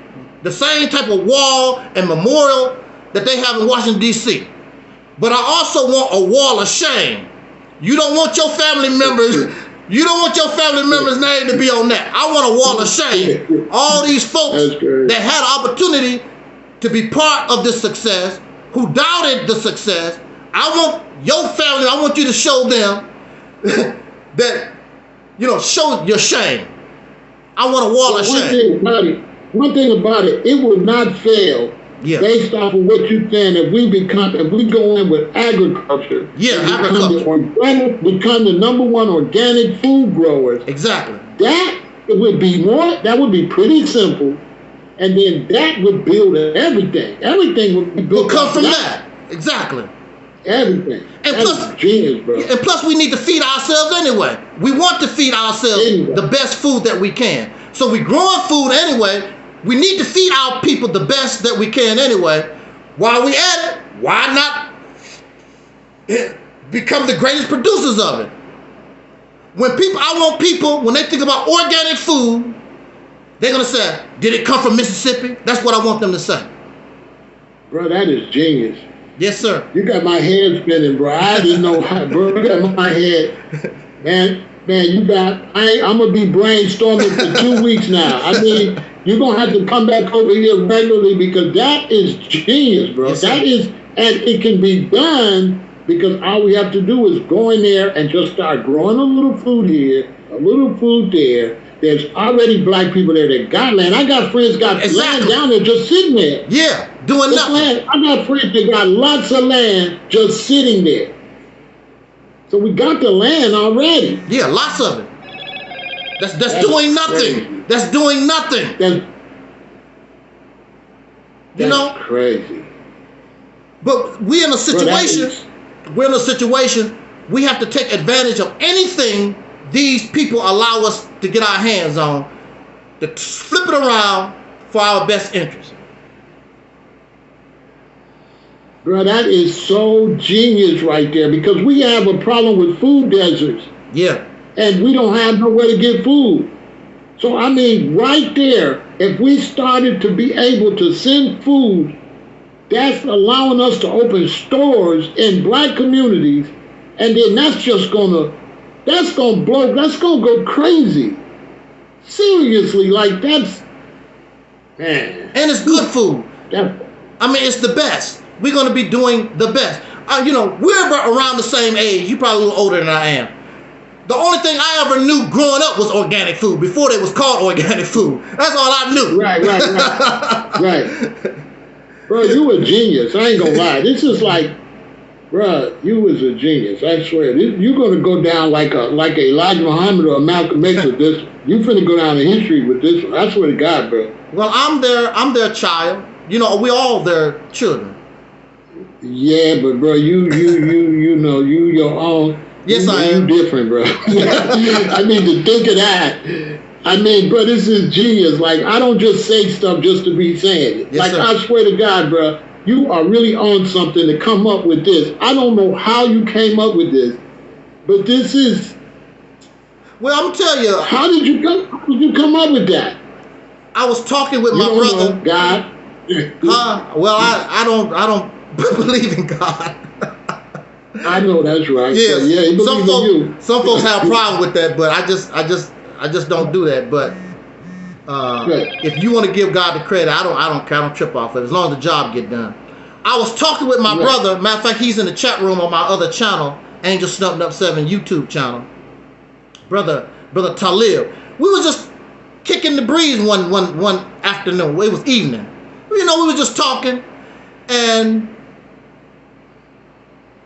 The same type of wall and memorial that they have in Washington, D.C. But I also want a wall of shame. You don't want your family members, name to be on that. I want a wall of shame. All these folks that had opportunity to be part of this success, who doubted the success, I want your family, I want you to show them that, show your shame. I want a wall of shame. one thing about it, it will not fail. Yeah. Based off of what you're saying, if we go in with agriculture, become the number one organic food growers. Exactly. That would be pretty simple, and then that would build everything. Everything would be built. Will come from that. Exactly. Everything. And that's plus, genius, bro. And plus, we need to feed ourselves anyway. We want to feed ourselves the best food that we can. So we growing food anyway. We need to feed our people the best that we can anyway. While we at it, why not become the greatest producers of it? I want people, when they think about organic food, they're going to say, did it come from Mississippi? That's what I want them to say. Bro, that is genius. Yes, sir. You got my head spinning, bro. I didn't know how, bro. You got my head. Man, I'm going to be brainstorming for 2 weeks now. I mean, you're going to have to come back over here regularly because that is genius, bro. Yes, that is, and it can be done because all we have to do is go in there and just start growing a little food here, a little food there. There's already black people there that got land. I got friends got land down there just sitting there. Yeah, doing nothing. Land. I got friends that got lots of land just sitting there. So we got the land already. Yeah, lots of it. That's doing nothing. Crazy. That's doing nothing. That's crazy. But we're in a situation. We have to take advantage of anything these people allow us to get our hands on, to flip it around for our best interest. Bro, that is so genius right there because we have a problem with food deserts. Yeah. And we don't have nowhere to get food. So, I mean, right there, if we started to be able to send food, that's allowing us to open stores in black communities, and then that's gonna go crazy. Seriously, like that's, man. And it's good food. I mean, it's the best. We're gonna be doing the best. We're around the same age. You're probably a little older than I am. The only thing I ever knew growing up was organic food before they was called organic food. That's all I knew. Right. Bro, you a genius. I ain't gonna lie. This is like, bro, you was a genius. I swear. You're gonna go down like a Elijah Muhammad or a Malcolm X with this. You finna go down in history with this one. I swear to God, bro. Well, I'm their child. We all their children. Yeah, but bro, you your own. Yes, I am. You different, bro. I mean, to think of that. I mean, bro, this is genius. Like, I don't just say stuff just to be saying it. Yes, sir. I swear to God, bro, you are really on something to come up with this. I don't know how you came up with this, but this is. Well, I'm gonna tell you. How did you come up with that? I was talking with my brother. Know, God. Well, I don't believe in God. I know that's right. Yeah, so, yeah. He believes in you. Some folks have a problem with that, but I just don't do that. But if you want to give God the credit, I don't care. I don't trip off it as long as the job get done. I was talking with my brother. Matter of fact, he's in the chat room on my other channel, Angelsnupnup7 YouTube channel. Brother Taalik. We was just kicking the breeze one afternoon. It was evening. We were just talking, and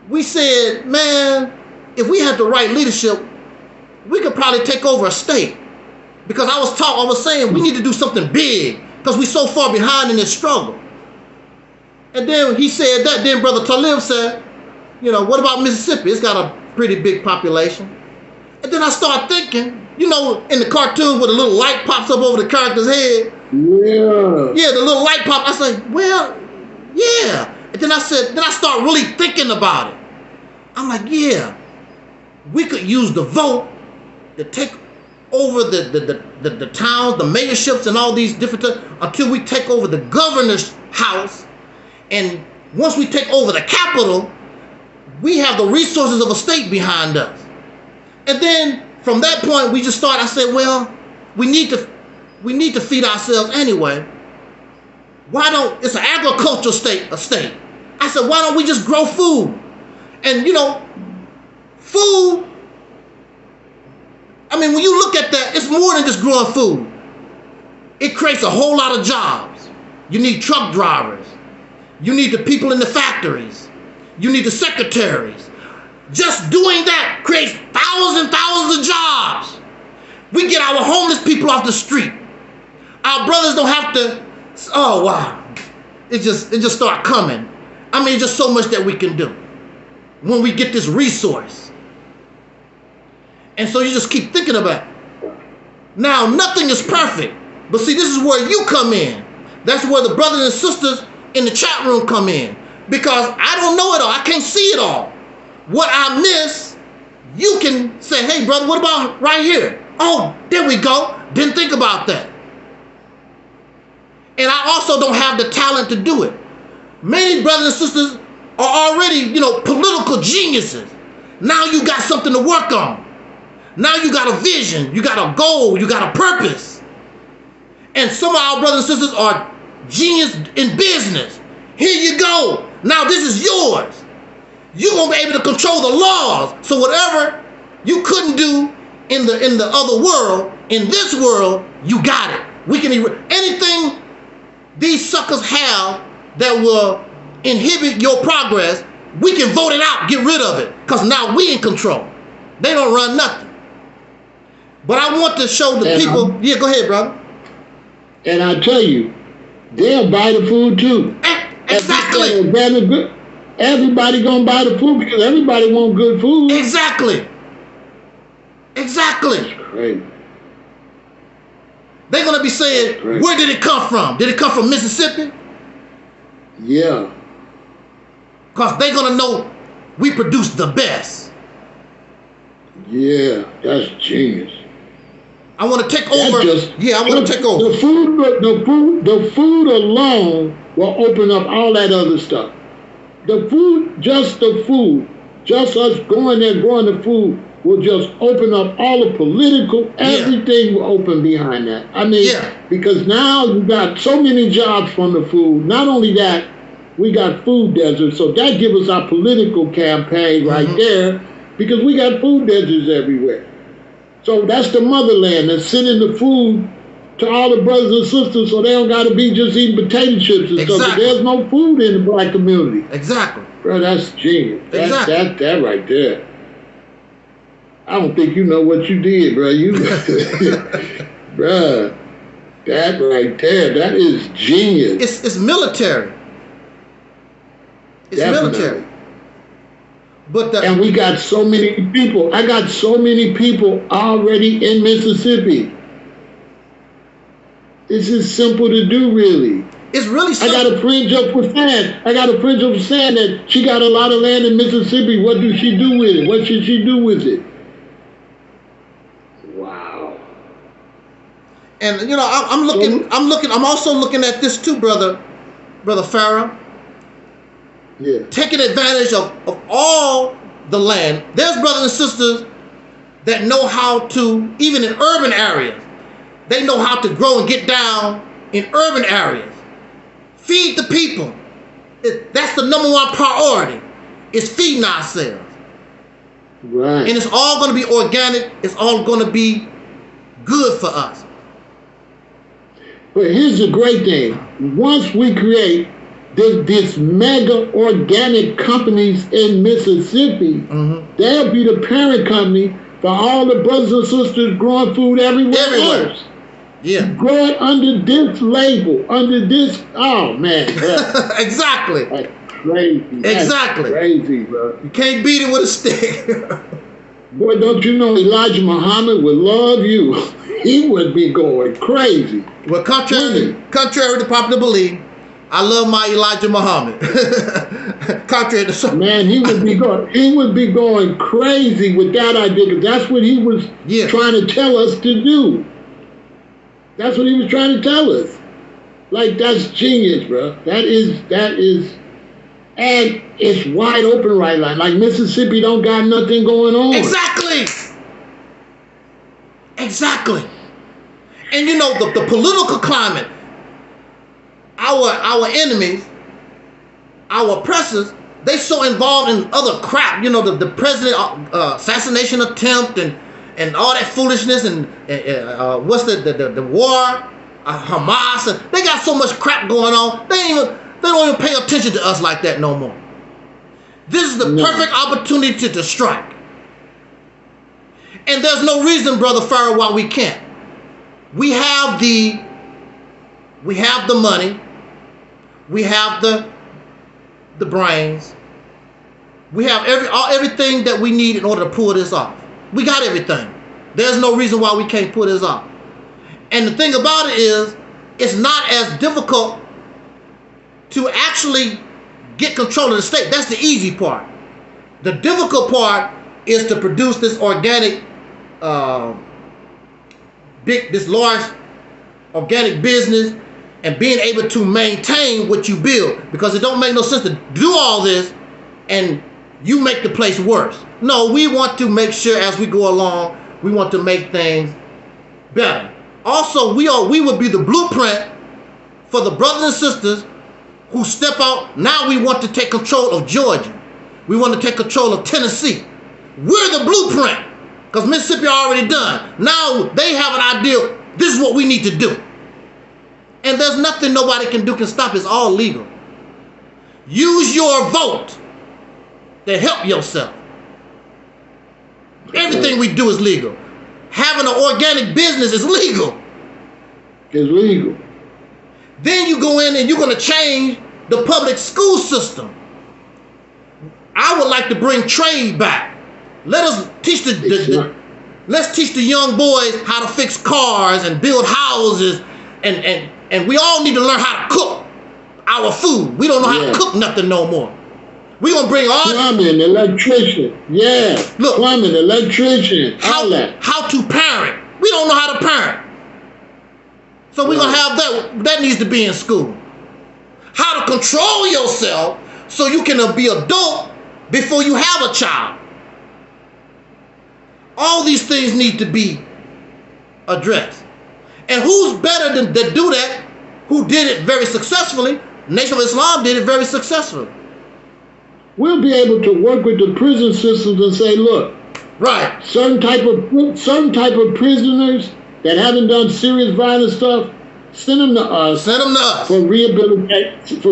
we said, man, if we had the right leadership, we could probably take over a state. Because I was saying we need to do something big because we're so far behind in this struggle. And then he said that. Then Brother Taalik said, what about Mississippi? It's got a pretty big population. And then I started thinking, in the cartoons where the little light pops up over the character's head. Yeah, the little light pop. I said, well, yeah. And then I start really thinking about it. I'm like, yeah, we could use the vote to take over the towns, the mayorships, and all these different until we take over the governor's house. And once we take over the capital, we have the resources of a state behind us. And then from that point, we just started. I said, well, we need to feed ourselves anyway. It's an agricultural state. I said, why don't we just grow food? And food, I mean, when you look at that, it's more than just growing food. it creates a whole lot of jobs. You need truck drivers. You need the people in the factories. You need the secretaries. Just doing that creates thousands and thousands of jobs. We get our homeless people off the street. Our brothers don't have to, oh wow. It just start coming. I mean, just so much that we can do when we get this resource. And so you just keep thinking about it. Now, nothing is perfect. But see, this is where you come in. That's where the brothers and sisters in the chat room come in. Because I don't know it all. I can't see it all. What I miss, you can say, hey, brother, what about right here? Oh, there we go. Didn't think about that. And I also don't have the talent to do it. Many brothers and sisters are already, political geniuses. Now you got something to work on. Now you got a vision, you got a goal, you got a purpose. And some of our brothers and sisters are genius in business. Here you go. Now this is yours. You're going to be able to control the laws. So whatever you couldn't do in the other world, in this world, you got it. We can anything these suckers have that will inhibit your progress, we can vote it out, get rid of it. Because now we in control. They don't run nothing. But I want to show the people. Yeah, go ahead, brother. And I tell you, they'll buy the food too. Exactly. Everybody gonna buy the food because everybody want good food. Exactly. Exactly. That's crazy. They're gonna be saying, where did it come from? Did it come from Mississippi? Yeah. Because they're gonna know we produce the best. Yeah, that's genius. I want to take over. I want to take over. The food alone will open up all that other stuff. The food, just us going there growing the food will just open up all the political, everything will open behind that. I mean, because now you got so many jobs from the food. Not only that, we got food deserts. So that gives us our political campaign right there because we got food deserts everywhere. So that's the motherland that's sending the food to all the brothers and sisters so they don't got to be just eating potato chips and stuff. But there's no food in the black community. Exactly. Bro, that's genius. Exactly. That right there. I don't think you know what you did, bro. Bro, that right there, that is genius. It's military. It's military. But and we got so many people. I got so many people already in Mississippi. This is simple to do, really. It's really simple. I got a friend just was saying. That she got a lot of land in Mississippi. What does she do with it? What should she do with it? Wow. And I'm also looking at this too, brother Pharaoh. Yeah. Taking advantage of all the land. There's brothers and sisters that know how to, even in urban areas, they know how to grow and get down in urban areas. Feed the people. That's the number one priority. Is feeding ourselves. Right. And it's all going to be organic. It's all going to be good for us. But here's the great thing. Once we create this mega organic companies in Mississippi, they'll be the parent company for all the brothers and sisters growing food everywhere else. Yeah. Grow it under this label, under this, oh man. Exactly. That's crazy. Exactly. That's crazy, bro. You can't beat it with a stick. Boy, don't you know Elijah Muhammad would love you. He would be going crazy. Well, contrary to popular belief, I love my Elijah Muhammad. Contrary to some. Man, he would be going crazy with that idea because that's what he was trying to tell us to do. That's what he was trying to tell us. Like, that's genius, bro. That is, and it's wide open right now. Like Mississippi don't got nothing going on. Exactly. And you know, the political climate, our enemies, our oppressors, they so involved in other crap. You know, the president assassination attempt and all that foolishness and what's the war Hamas, and they got so much crap going on. They don't even pay attention to us like that no more. This is the perfect opportunity to strike. And there's no reason, Brother Pharaoh, why we can't. We have the money, we have the brains, we have everything that we need in order to pull this off. We got everything. There's no reason why we can't pull this off. And the thing about it is, it's not as difficult to actually get control of the state. That's the easy part. The difficult part is to produce this organic, this large organic business and being able to maintain what you build, because it don't make no sense to do all this and you make the place worse. No, we want to make sure as we go along, we want to make things better. Also, we would be the blueprint for the brothers and sisters who step out. Now we want to take control of Georgia. We want to take control of Tennessee. We're the blueprint, because Mississippi already done. Now they have an idea, this is what we need to do. And there's nothing nobody can stop. It's all legal. Use your vote to help yourself. Everything we do is legal. Having an organic business is legal. It's legal. Then you go in and you're going to change the public school system. I would like to bring trade back. Let us teach let's teach the young boys how to fix cars and build houses, and we all need to learn how to cook our food. We don't know how to cook nothing no more. We're going to bring all... Plumbing, electrician. Yeah. Look. Plumbing, electrician. All that. How to parent. We don't know how to parent. So we're going to have that. That needs to be in school. How to control yourself so you can be adult before you have a child. All these things need to be addressed. And who's better than to do that, who did it very successfully? Nation of Islam did it very successfully. We'll be able to work with the prison systems and say, look, right, certain type of prisoners that haven't done serious violent stuff, send them to us. Send them to us for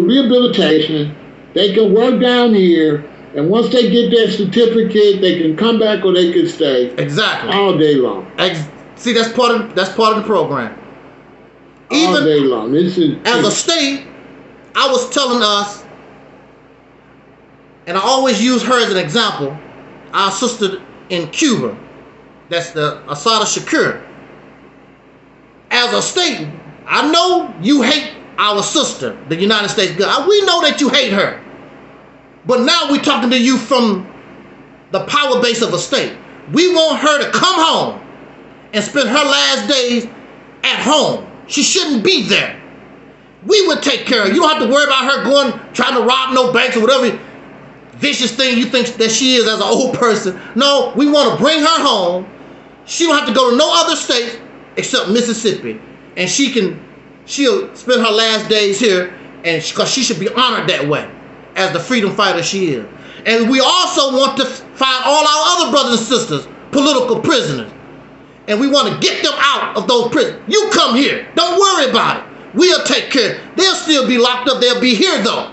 rehabilitation. They can work down here, and once they get their certificate, they can come back or they can stay. Exactly. All day long. See, that's part of the program. All day long. This is as a state. I was telling us, and I always use her as an example, our sister in Cuba, that's the Assata Shakur. As a state, I know you hate our sister, the United States. We know that you hate her. But now we're talking to you from the power base of a state. We want her to come home and spend her last days at home. She shouldn't be there. We would take care of her. You don't have to worry about her trying to rob no banks or whatever vicious thing you think that she is as an old person. No, we want to bring her home. She don't have to go to no other state except Mississippi. And she'll spend her last days here, and because she should be honored that way as the freedom fighter she is. And we also want to find all our other brothers and sisters, political prisoners. And we want to get them out of those prisons. You come here. Don't worry about it. We'll take care. They'll still be locked up. They'll be here, though.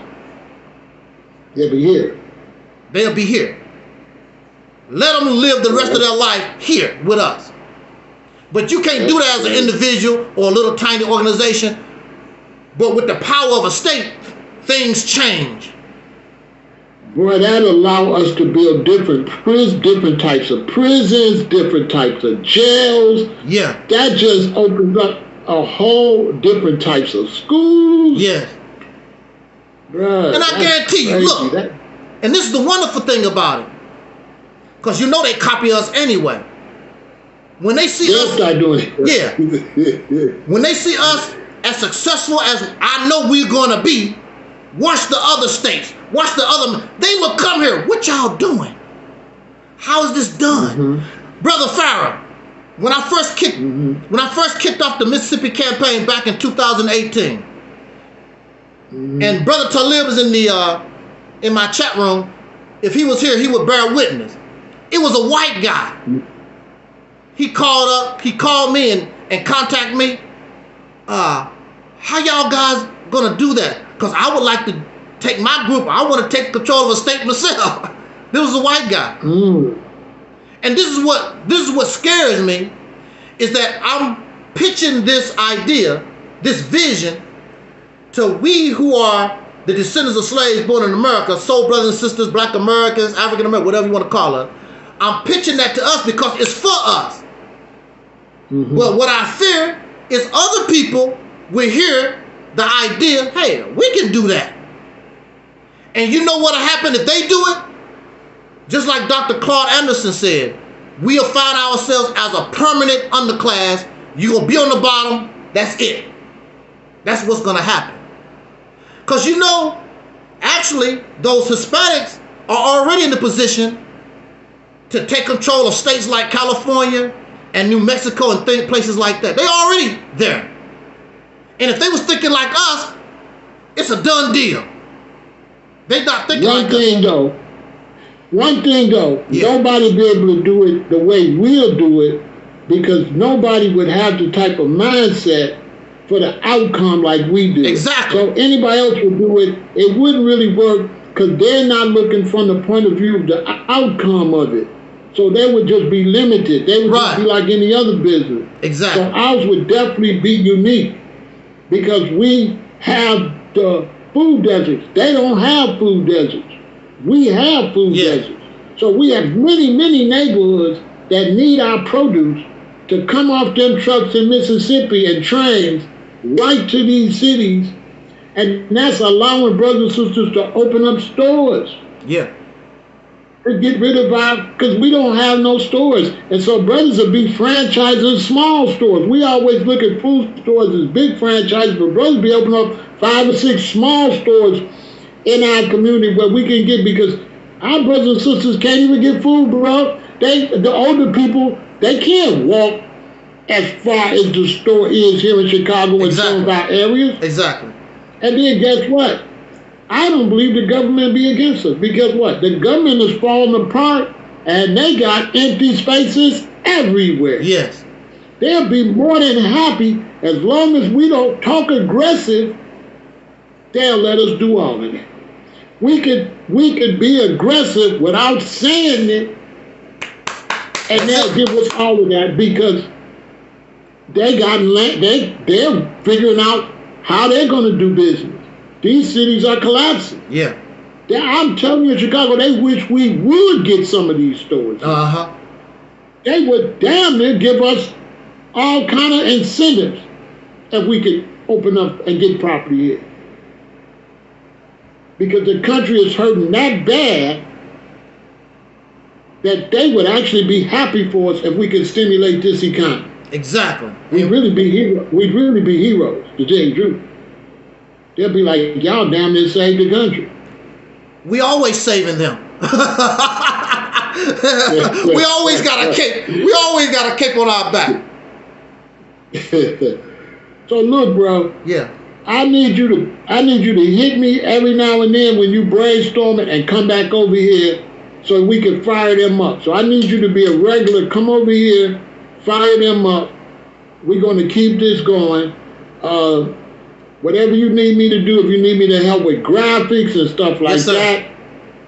They'll be here. They'll be here. Let them live the rest of their life here with us. But you can't do that as an individual or a little tiny organization. But with the power of a state, things change. Boy, that allow us to build different types of prisons, different types of jails. Yeah. That just opens up a whole different types of schools. Yes. Bruh, and I guarantee you, look, and this is the wonderful thing about it, because you know they copy us anyway. When they see us, when they see us as successful as I know we're going to be, watch the other states, watch the other, they will come here. What y'all doing? How is this done? Brother Pharaoh, when I first kicked off the Mississippi campaign back in 2018, and Brother Talib is in my chat room. If he was here, he would bear witness. It was a white guy. He called me and contacted me, how y'all guys gonna do that? Because I would like to take my group. I want to take control of a state myself. There was a white guy. And this is what scares me, is that I'm pitching this idea, this vision, to we who are the descendants of slaves born in America, soul brothers and sisters, black Americans, African Americans, whatever you want to call it. I'm pitching that to us because it's for us. But what I fear is other people will hear the idea, hey, we can do that. And you know what'll happen if they do it? Just like Dr. Claude Anderson said, we'll find ourselves as a permanent underclass. You're going to be on the bottom. That's it. That's what's going to happen. Because you know, actually, those Hispanics are already in the position to take control of states like California and New Mexico and places like that. They're already there. And if they was thinking like us, it's a done deal. They're not thinking like us. One thing though, nobody be able to do it the way we'll do it, because nobody would have the type of mindset for the outcome like we do. Exactly. So anybody else would do it, it wouldn't really work, because they're not looking from the point of view of the outcome of it. So they would just be limited. They would just be like any other business. Exactly. So ours would definitely be unique, because we have the food deserts. They don't have food deserts. We have food deserts. So we have many, many neighborhoods that need our produce to come off them trucks in Mississippi and trains right to these cities. And that's allowing brothers and sisters to open up stores. Yeah. To get rid of because we don't have no stores. And so brothers will be franchising small stores. We always look at food stores as big franchises, but brothers be opening up 5 or 6 small stores in our community where we can get, because our brothers and sisters can't even get food, bro. The older people, they can't walk as far as the store is here in Chicago and some of our areas. Exactly. And then guess what? I don't believe the government be against us, because what? The government is falling apart and they got empty spaces everywhere. Yes. They'll be more than happy as long as we don't talk aggressive. They'll let us do all of it. We could be aggressive without saying it, and they'll give us all of that, because they're figuring out how they're going to do business. These cities are collapsing. Yeah. I'm telling you, in Chicago, they wish we would get some of these stores. They would damn near give us all kind of incentives if we could open up and get property here. Because the country is hurting that bad that they would actually be happy for us if we could stimulate this economy. Exactly. We'd really be heroes, to tell you the truth. They'll be like, y'all damn near saved the country. We always saving them. We always got a cape. We always got a cape on our back. So look, bro. Yeah. I need you to hit me every now and then when you brainstorm it and come back over here so we can fire them up. So I need you to be a regular. Come over here, fire them up. We're going to keep this going. Whatever you need me to do, if you need me to help with graphics and stuff like that,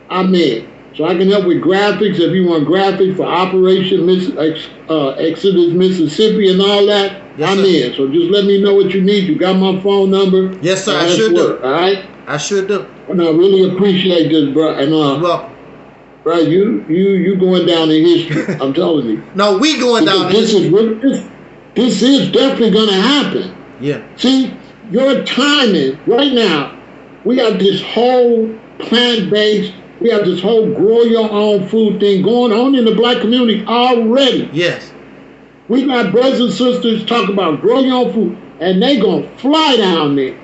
I'm in. So I can help with graphics if you want graphics for Operation Exodus Mississippi and all that. I'm in. So just let me know what you need. You got my phone number? Yes, sir. I sure do. All right? I sure do. And I really appreciate this, bro. And bro, you going down in history. I'm telling you. No, we going down in history. This is definitely going to happen. Yeah. See, your timing right now, we have this whole plant-based, we have this whole grow your own food thing going on in the black community already. Yes. We got brothers and sisters talk about grow your own food, and they gonna fly down there.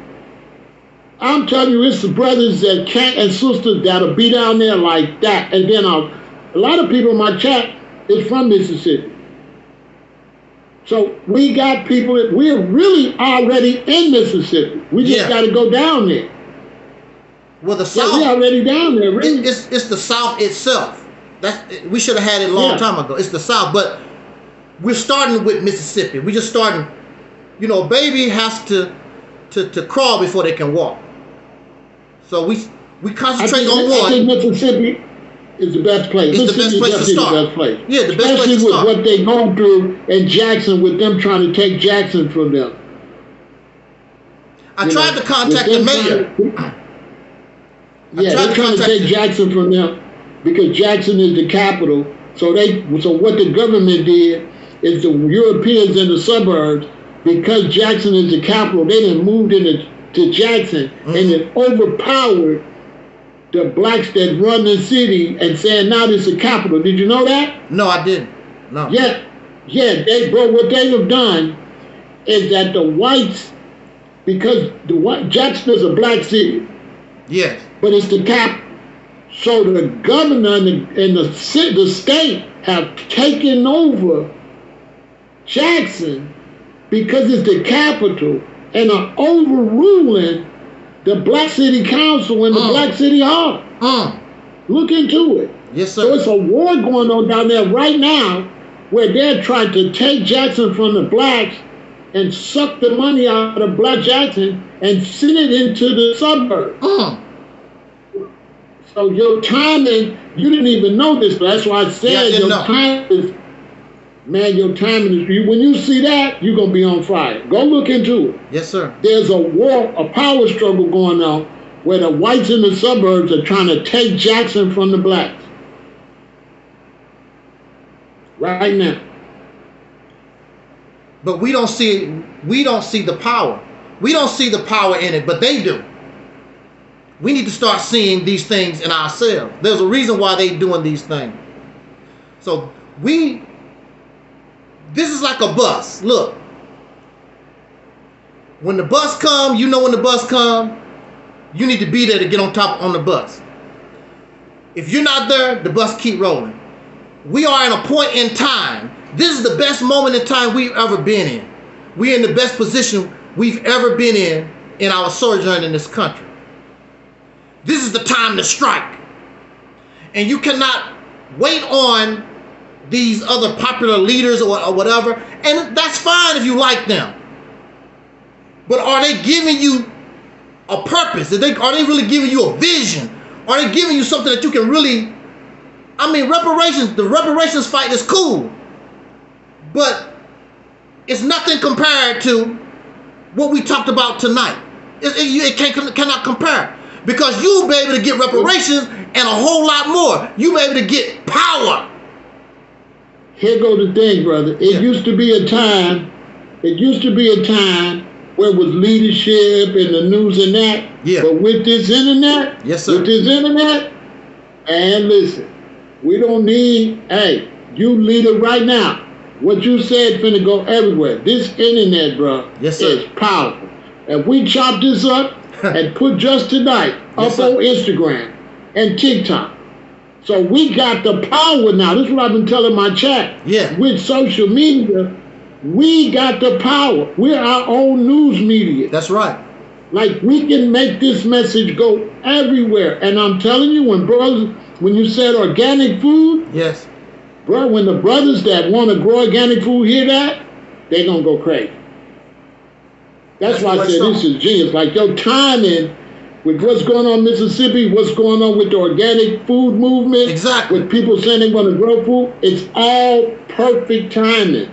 I'm telling you, it's the brothers that can't and sisters that'll be down there like that. And then a lot of people in my chat is from Mississippi. So we got people that we're really already in Mississippi. We just got to go down there. Well, the South, we're already down there. Really. It's the South itself. We should have had it a long time ago. It's the South, but we're starting with Mississippi. We're just starting you know, a baby has to crawl before they can walk. So we concentrate on one. I think Mississippi is the best place. It's the best place to start. The best place. Yeah, the best Especially place to with start. what they go through in Jackson, with them trying to take Jackson from them. I tried to contact the mayor. Yeah, they're trying to take Jackson from them because Jackson is the capital. So what the government did is the Europeans in the suburbs, because Jackson is the capital, they done moved to Jackson and it overpowered the blacks that run the city and saying now this is the capital. Did you know that? No, I didn't. No. Yeah, what they have done is that the whites, because Jackson is a black city. Yes. But it's the capital. So the governor and the state have taken over Jackson because it's the capital and are overruling the black city council and the black city hall. Look into it. Yes, sir. So it's a war going on down there right now where they're trying to take Jackson from the blacks and suck the money out of black Jackson and send it into the suburbs. So your timing, you didn't even know this, but that's why I said your timing is, man, your timing is, when you see that, you're going to be on fire. Go look into it. Yes, sir. There's a war, a power struggle going on where the whites in the suburbs are trying to take Jackson from the blacks. Right now. But we don't see the power. We don't see the power in it, but they do. We need to start seeing these things in ourselves. There's a reason why they're doing these things. So this is like a bus. Look, when the bus comes, you know when the bus comes, you need to be there to get on the bus. If you're not there, the bus keep rolling. We are in a point in time. This is the best moment in time we've ever been in. We're in the best position we've ever been in our sojourn in this country. This is the time to strike. And you cannot wait on these other popular leaders or whatever. And that's fine if you like them. But are they giving you a purpose? Are they really giving you a vision? Are they giving you something that you can really... I mean, the reparations fight is cool. But it's nothing compared to what we talked about tonight. It cannot compare. Because you'll be able to get reparations and a whole lot more. You'll be able to get power. Here goes the thing, brother. It used to be a time where it was leadership and the news and that. Yeah. But with this internet, and listen, we don't need, hey, you leader right now. What you said finna go everywhere. This internet, bro, is powerful. If we chop this up and put just tonight up on Instagram and TikTok, so we got the power now. This is what I've been telling my chat. Yeah. With social media, we got the power. We're our own news media. That's right. Like, we can make this message go everywhere. And I'm telling you, when you said organic food, yes, bro, when the brothers that want to grow organic food hear that, they're going to go crazy. That's why I said this is genius. Like, your timing with what's going on in Mississippi, what's going on with the organic food movement, exactly, with people saying they want to grow food, it's all perfect timing.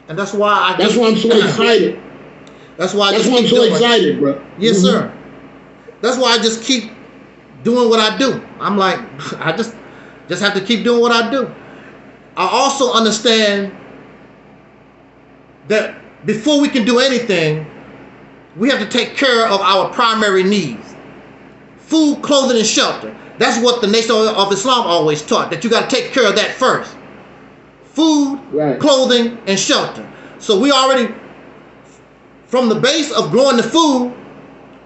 And that's why I'm so excited. That's why I'm so excited, bro. Yes, sir. That's why I just keep doing what I do. I'm like, I just have to keep doing what I do. I also understand that before we can do anything, we have to take care of our primary needs. Food, clothing, and shelter. That's what the Nation of Islam always taught, that you got to take care of that first. Food, clothing, and shelter. So we already, from the base of growing the food,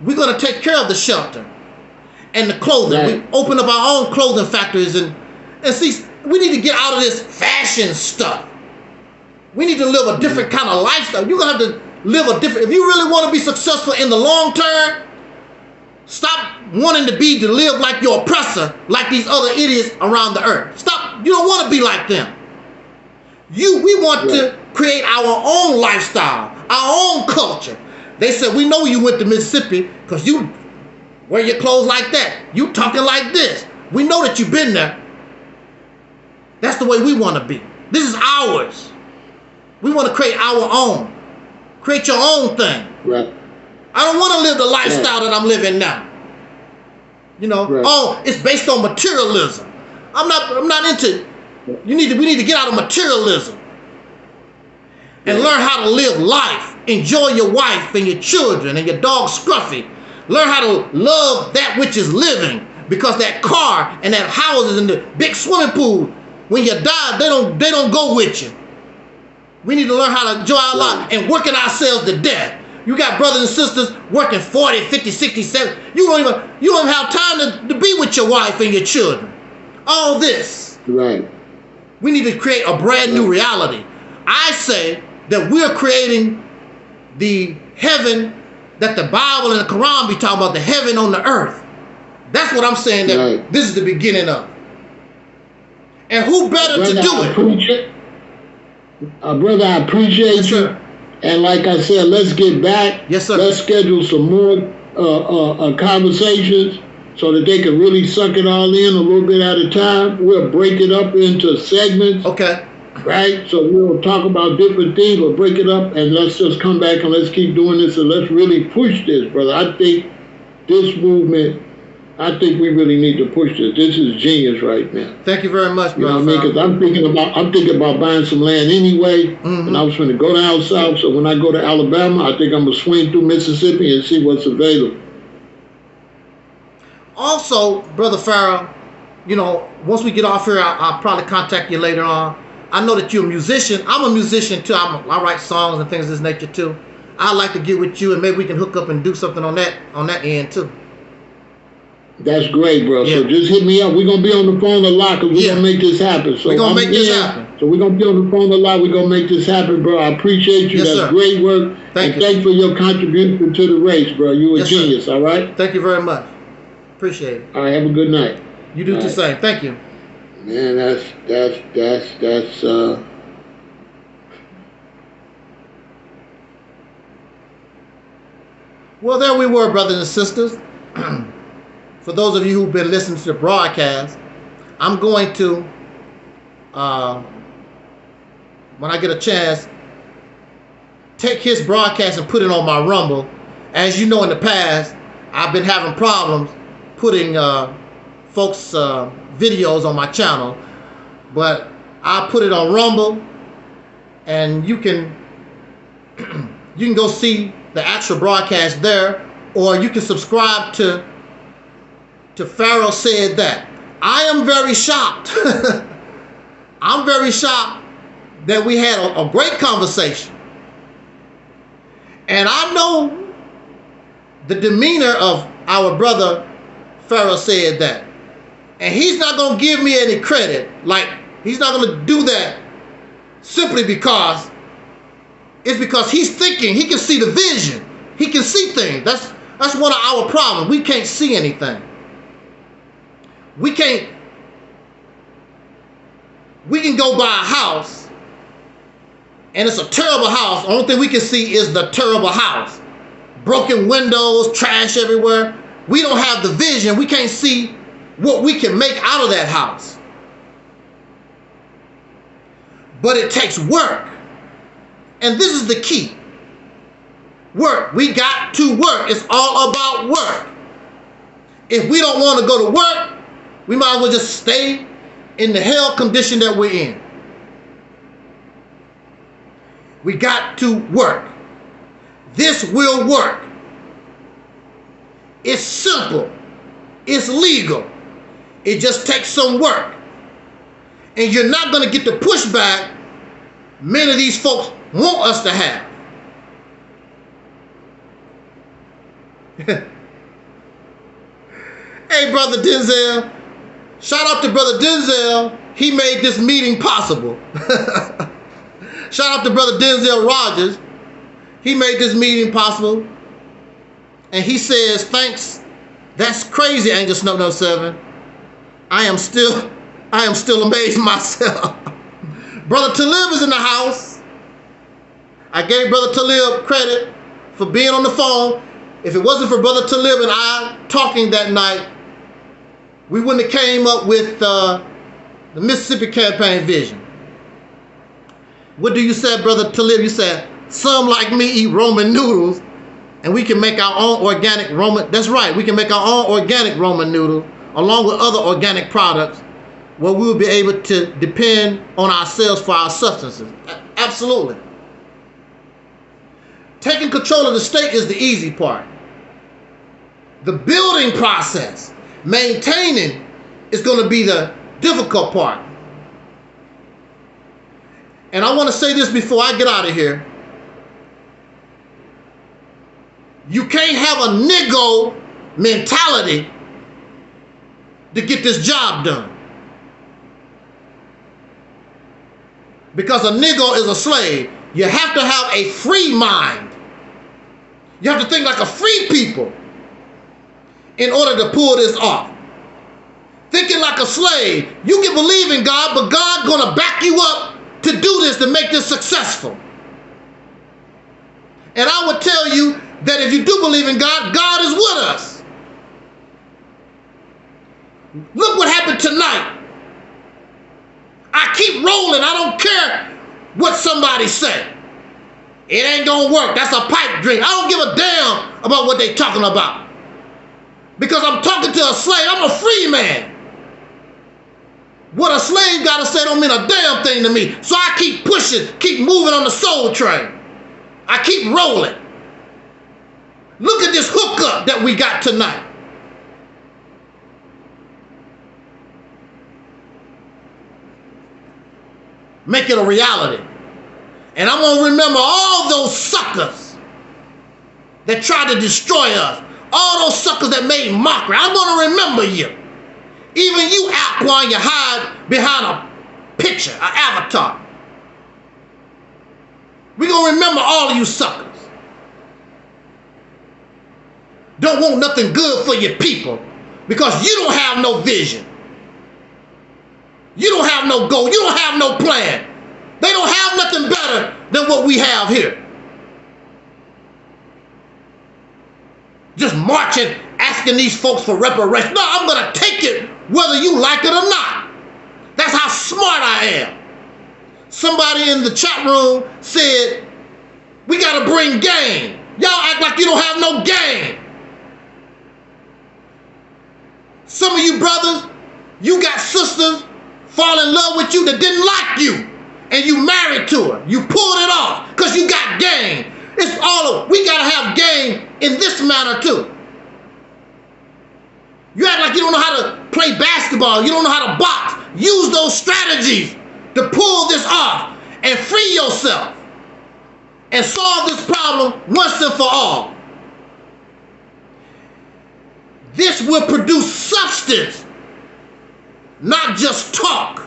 we're going to take care of the shelter and the clothing. We open up our own clothing factories and see, we need to get out of this fashion stuff. We need to live a different kind of lifestyle. You're going to have to live a different, if you really want to be successful in the long term, stop wanting to live like your oppressor, like these other idiots around the earth. Stop. You don't want to be like them. We want to create our own lifestyle, our own culture. They said, we know you went to Mississippi because you wear your clothes like that. You talking like this. We know that you've been there. That's the way we want to be. This is ours. We want to create our own. Create your own thing. Right. I don't want to live the lifestyle that I'm living now. You know, oh, it's based on materialism. I'm not into, we need to get out of materialism and learn how to live life. Enjoy your wife and your children and your dog Scruffy. Learn how to love that which is living, because that car and that houses and the big swimming pool, when you die, they don't go with you. We need to learn how to enjoy our life and working ourselves to death. You got brothers and sisters working 40, 50, 60, 70. You don't even have time to be with your wife and your children. All this. Right. We need to create a brand new reality. I say that we're creating the heaven that the Bible and the Quran be talking about, the heaven on the earth. That's what I'm saying, that this is the beginning of. And who better to do it? Brother, I appreciate you. And like I said, let's get back. Yes, sir. Let's schedule some more conversations so that they can really suck it all in a little bit at a time. We'll break it up into segments. Okay. Right? So we'll talk about different things. We'll break it up and let's just come back and let's keep doing this and let's really push this, brother. I think this movement, I think we really need to push this. This is genius right now. Thank you very much, brother. You know what I mean? Because I'm thinking about buying some land anyway, and I was going to go down south. So when I go to Alabama, I think I'm going to swing through Mississippi and see what's available. Also, Brother Pharaoh, you know, once we get off here, I'll probably contact you later on. I know that you're a musician. I'm a musician too. I write songs and things of this nature too. I'd like to get with you and maybe we can hook up and do something on that end too. That's great, bro. Yeah. So just hit me up. We're going to be on the phone a lot because we're going to make this happen. So we're going to make this happen. So we're going to be on the phone a lot. We're going to make this happen, bro. I appreciate you. Yes, That's sir. Great work. Thanks for your contribution to the race, bro. You a genius, all right? Thank you very much. Appreciate it. All right, have a good night. You do the same. Thank you. Man, that's Well, there we were, brothers and sisters. For those of you who've been listening to the broadcast, I'm going to, when I get a chance, take his broadcast and put it on my Rumble. As you know, in the past, I've been having problems putting folks' videos on my channel, but I put it on Rumble, and you can go see the actual broadcast there, or you can subscribe to Pharaoh Said That. I am very shocked. I'm very shocked that we had a great conversation. And I know the demeanor of our brother Pharaoh Said That. And he's not going to give me any credit. Like, he's not going to do that simply because it's because he's thinking. He can see the vision. He can see things. That's one of our problems. We can't see anything. We can go by a house and it's a terrible house. The only thing we can see is the terrible house. Broken windows, trash everywhere. We don't have the vision. We can't see what we can make out of that house. But it takes work. And this is the key. Work. We got to work. It's all about work. If we don't want to go to work, we might as well just stay in the hell condition that we're in. We got to work. This will work. It's simple. It's legal. It just takes some work. And you're not going to get the pushback many of these folks want us to have. Hey, Brother Denzel. Shout out to Brother Denzel. He made this meeting possible. Shout out to Brother Denzel Rogers. He made this meeting possible. And he says, thanks. That's crazy, Angelsnupnup7. I am still amazed myself. Brother Talib is in the house. I gave Brother Talib credit for being on the phone. If it wasn't for Brother Talib and I talking that night, we wouldn't have came up with the Mississippi campaign vision. What do you say, Brother Talib? You said, some like me eat Roman noodles, and we can make our own organic Roman. That's right, we can make our own organic Roman noodle, along with other organic products, where we will be able to depend on ourselves for our substances. Absolutely. Taking control of the state is the easy part. The building process, maintaining, is going to be the difficult part. And I want to say this before I get out of here. You can't have a niggo mentality to get this job done. Because a niggo is a slave. You have to have a free mind. You have to think like a free people in order to pull this off. Thinking like a slave. You can believe in God, but God's going to back you up to do this, to make this successful. And I would tell you that if you do believe in God, God is with us. Look what happened tonight. I keep rolling. I don't care what somebody say. It ain't gonna work. That's a pipe dream. I don't give a damn about what they talking about. Because I'm talking to a slave. I'm a free man. What a slave gotta say don't mean a damn thing to me. So I keep pushing, keep moving on the soul train. I keep rolling. Look at this hookup that we got tonight. Make it a reality. And I'm going to remember all those suckers that tried to destroy us. All those suckers that made mockery. I'm going to remember you. Even you, Alquan, you hide behind a picture, an avatar. We're going to remember all of you suckers. Don't want nothing good for your people because you don't have no vision. You don't have no goal. You don't have no plan. They don't have nothing better than what we have here. Just marching, asking these folks for reparations. No, I'm going to take it whether you like it or not. That's how smart I am. Somebody in the chat room said, we got to bring game. Y'all act like you don't have no game. Some of you brothers, you got sisters fall in love with you that didn't like you, and you married to her. You pulled it off because you got game. It's all of, we got to have game in this manner too. You act like you don't know how to play basketball. You don't know how to box. Use those strategies to pull this off and free yourself and solve this problem once and for all. This will produce substance, not just talk.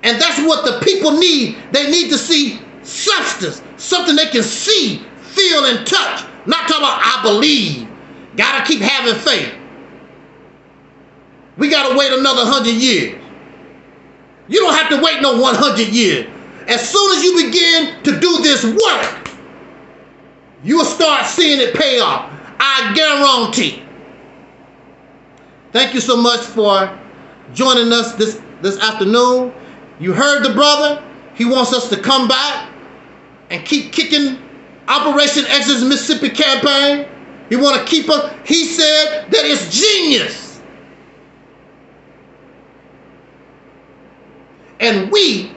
And that's what the people need. They need to see substance, something they can see, feel, and touch. Not talking about, I believe. Gotta keep having faith. We gotta wait another 100 years. You don't have to wait no 100 years. As soon as you begin to do this work, you will start seeing it pay off. I guarantee. Thank you so much for joining us this afternoon. You heard the brother. He wants us to come back and keep kicking Operation Exodus Mississippi campaign. He want to keep us. He said that it's genius. And we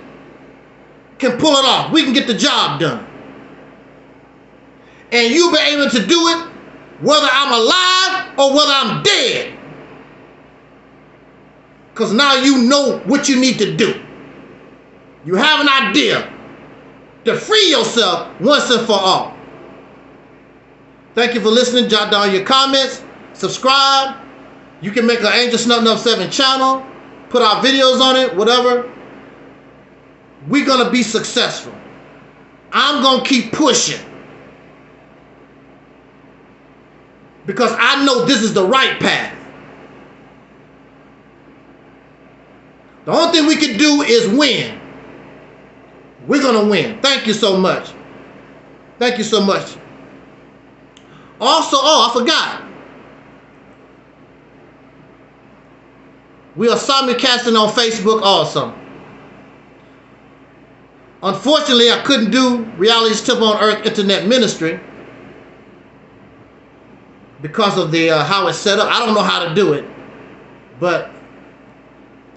can pull it off. We can get the job done. And you'll be able to do it whether I'm alive or whether I'm dead. Because now you know what you need to do. You have an idea to free yourself once and for all. Thank you for listening. Jot down your comments. Subscribe. You can make an Angelsnupnup7 channel. Put our videos on it, whatever. We're going to be successful. I'm going to keep pushing. Because I know this is the right path. The only thing we can do is win. We're going to win. Thank you so much. Thank you so much. Also, oh, I forgot. We are simulcasting on Facebook also. Unfortunately, I couldn't do Reality's Temple on Earth Internet Ministry because of the how it's set up. I don't know how to do it, but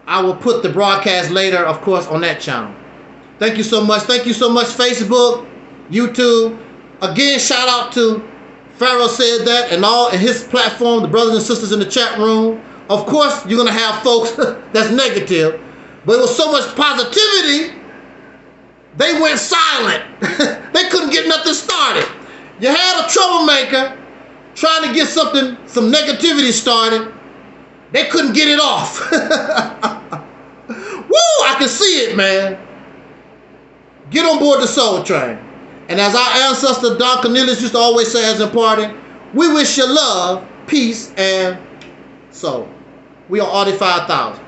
I will put the broadcast later, of course, on that channel. Thank you so much. Thank you so much, Facebook, YouTube. Again, shout out to Pharaoh said that, and all in his platform, the brothers and sisters in the chat room. Of course, you're going to have folks that's negative, but it was so much positivity, they went silent. They couldn't get nothing started. You had a troublemaker trying to get some negativity started. They couldn't get it off. Woo, I can see it, man. Get on board the soul train. And as our ancestor Don Cornelius used to always say as in parting, we wish you love, peace, and soul. We are Audi 5000.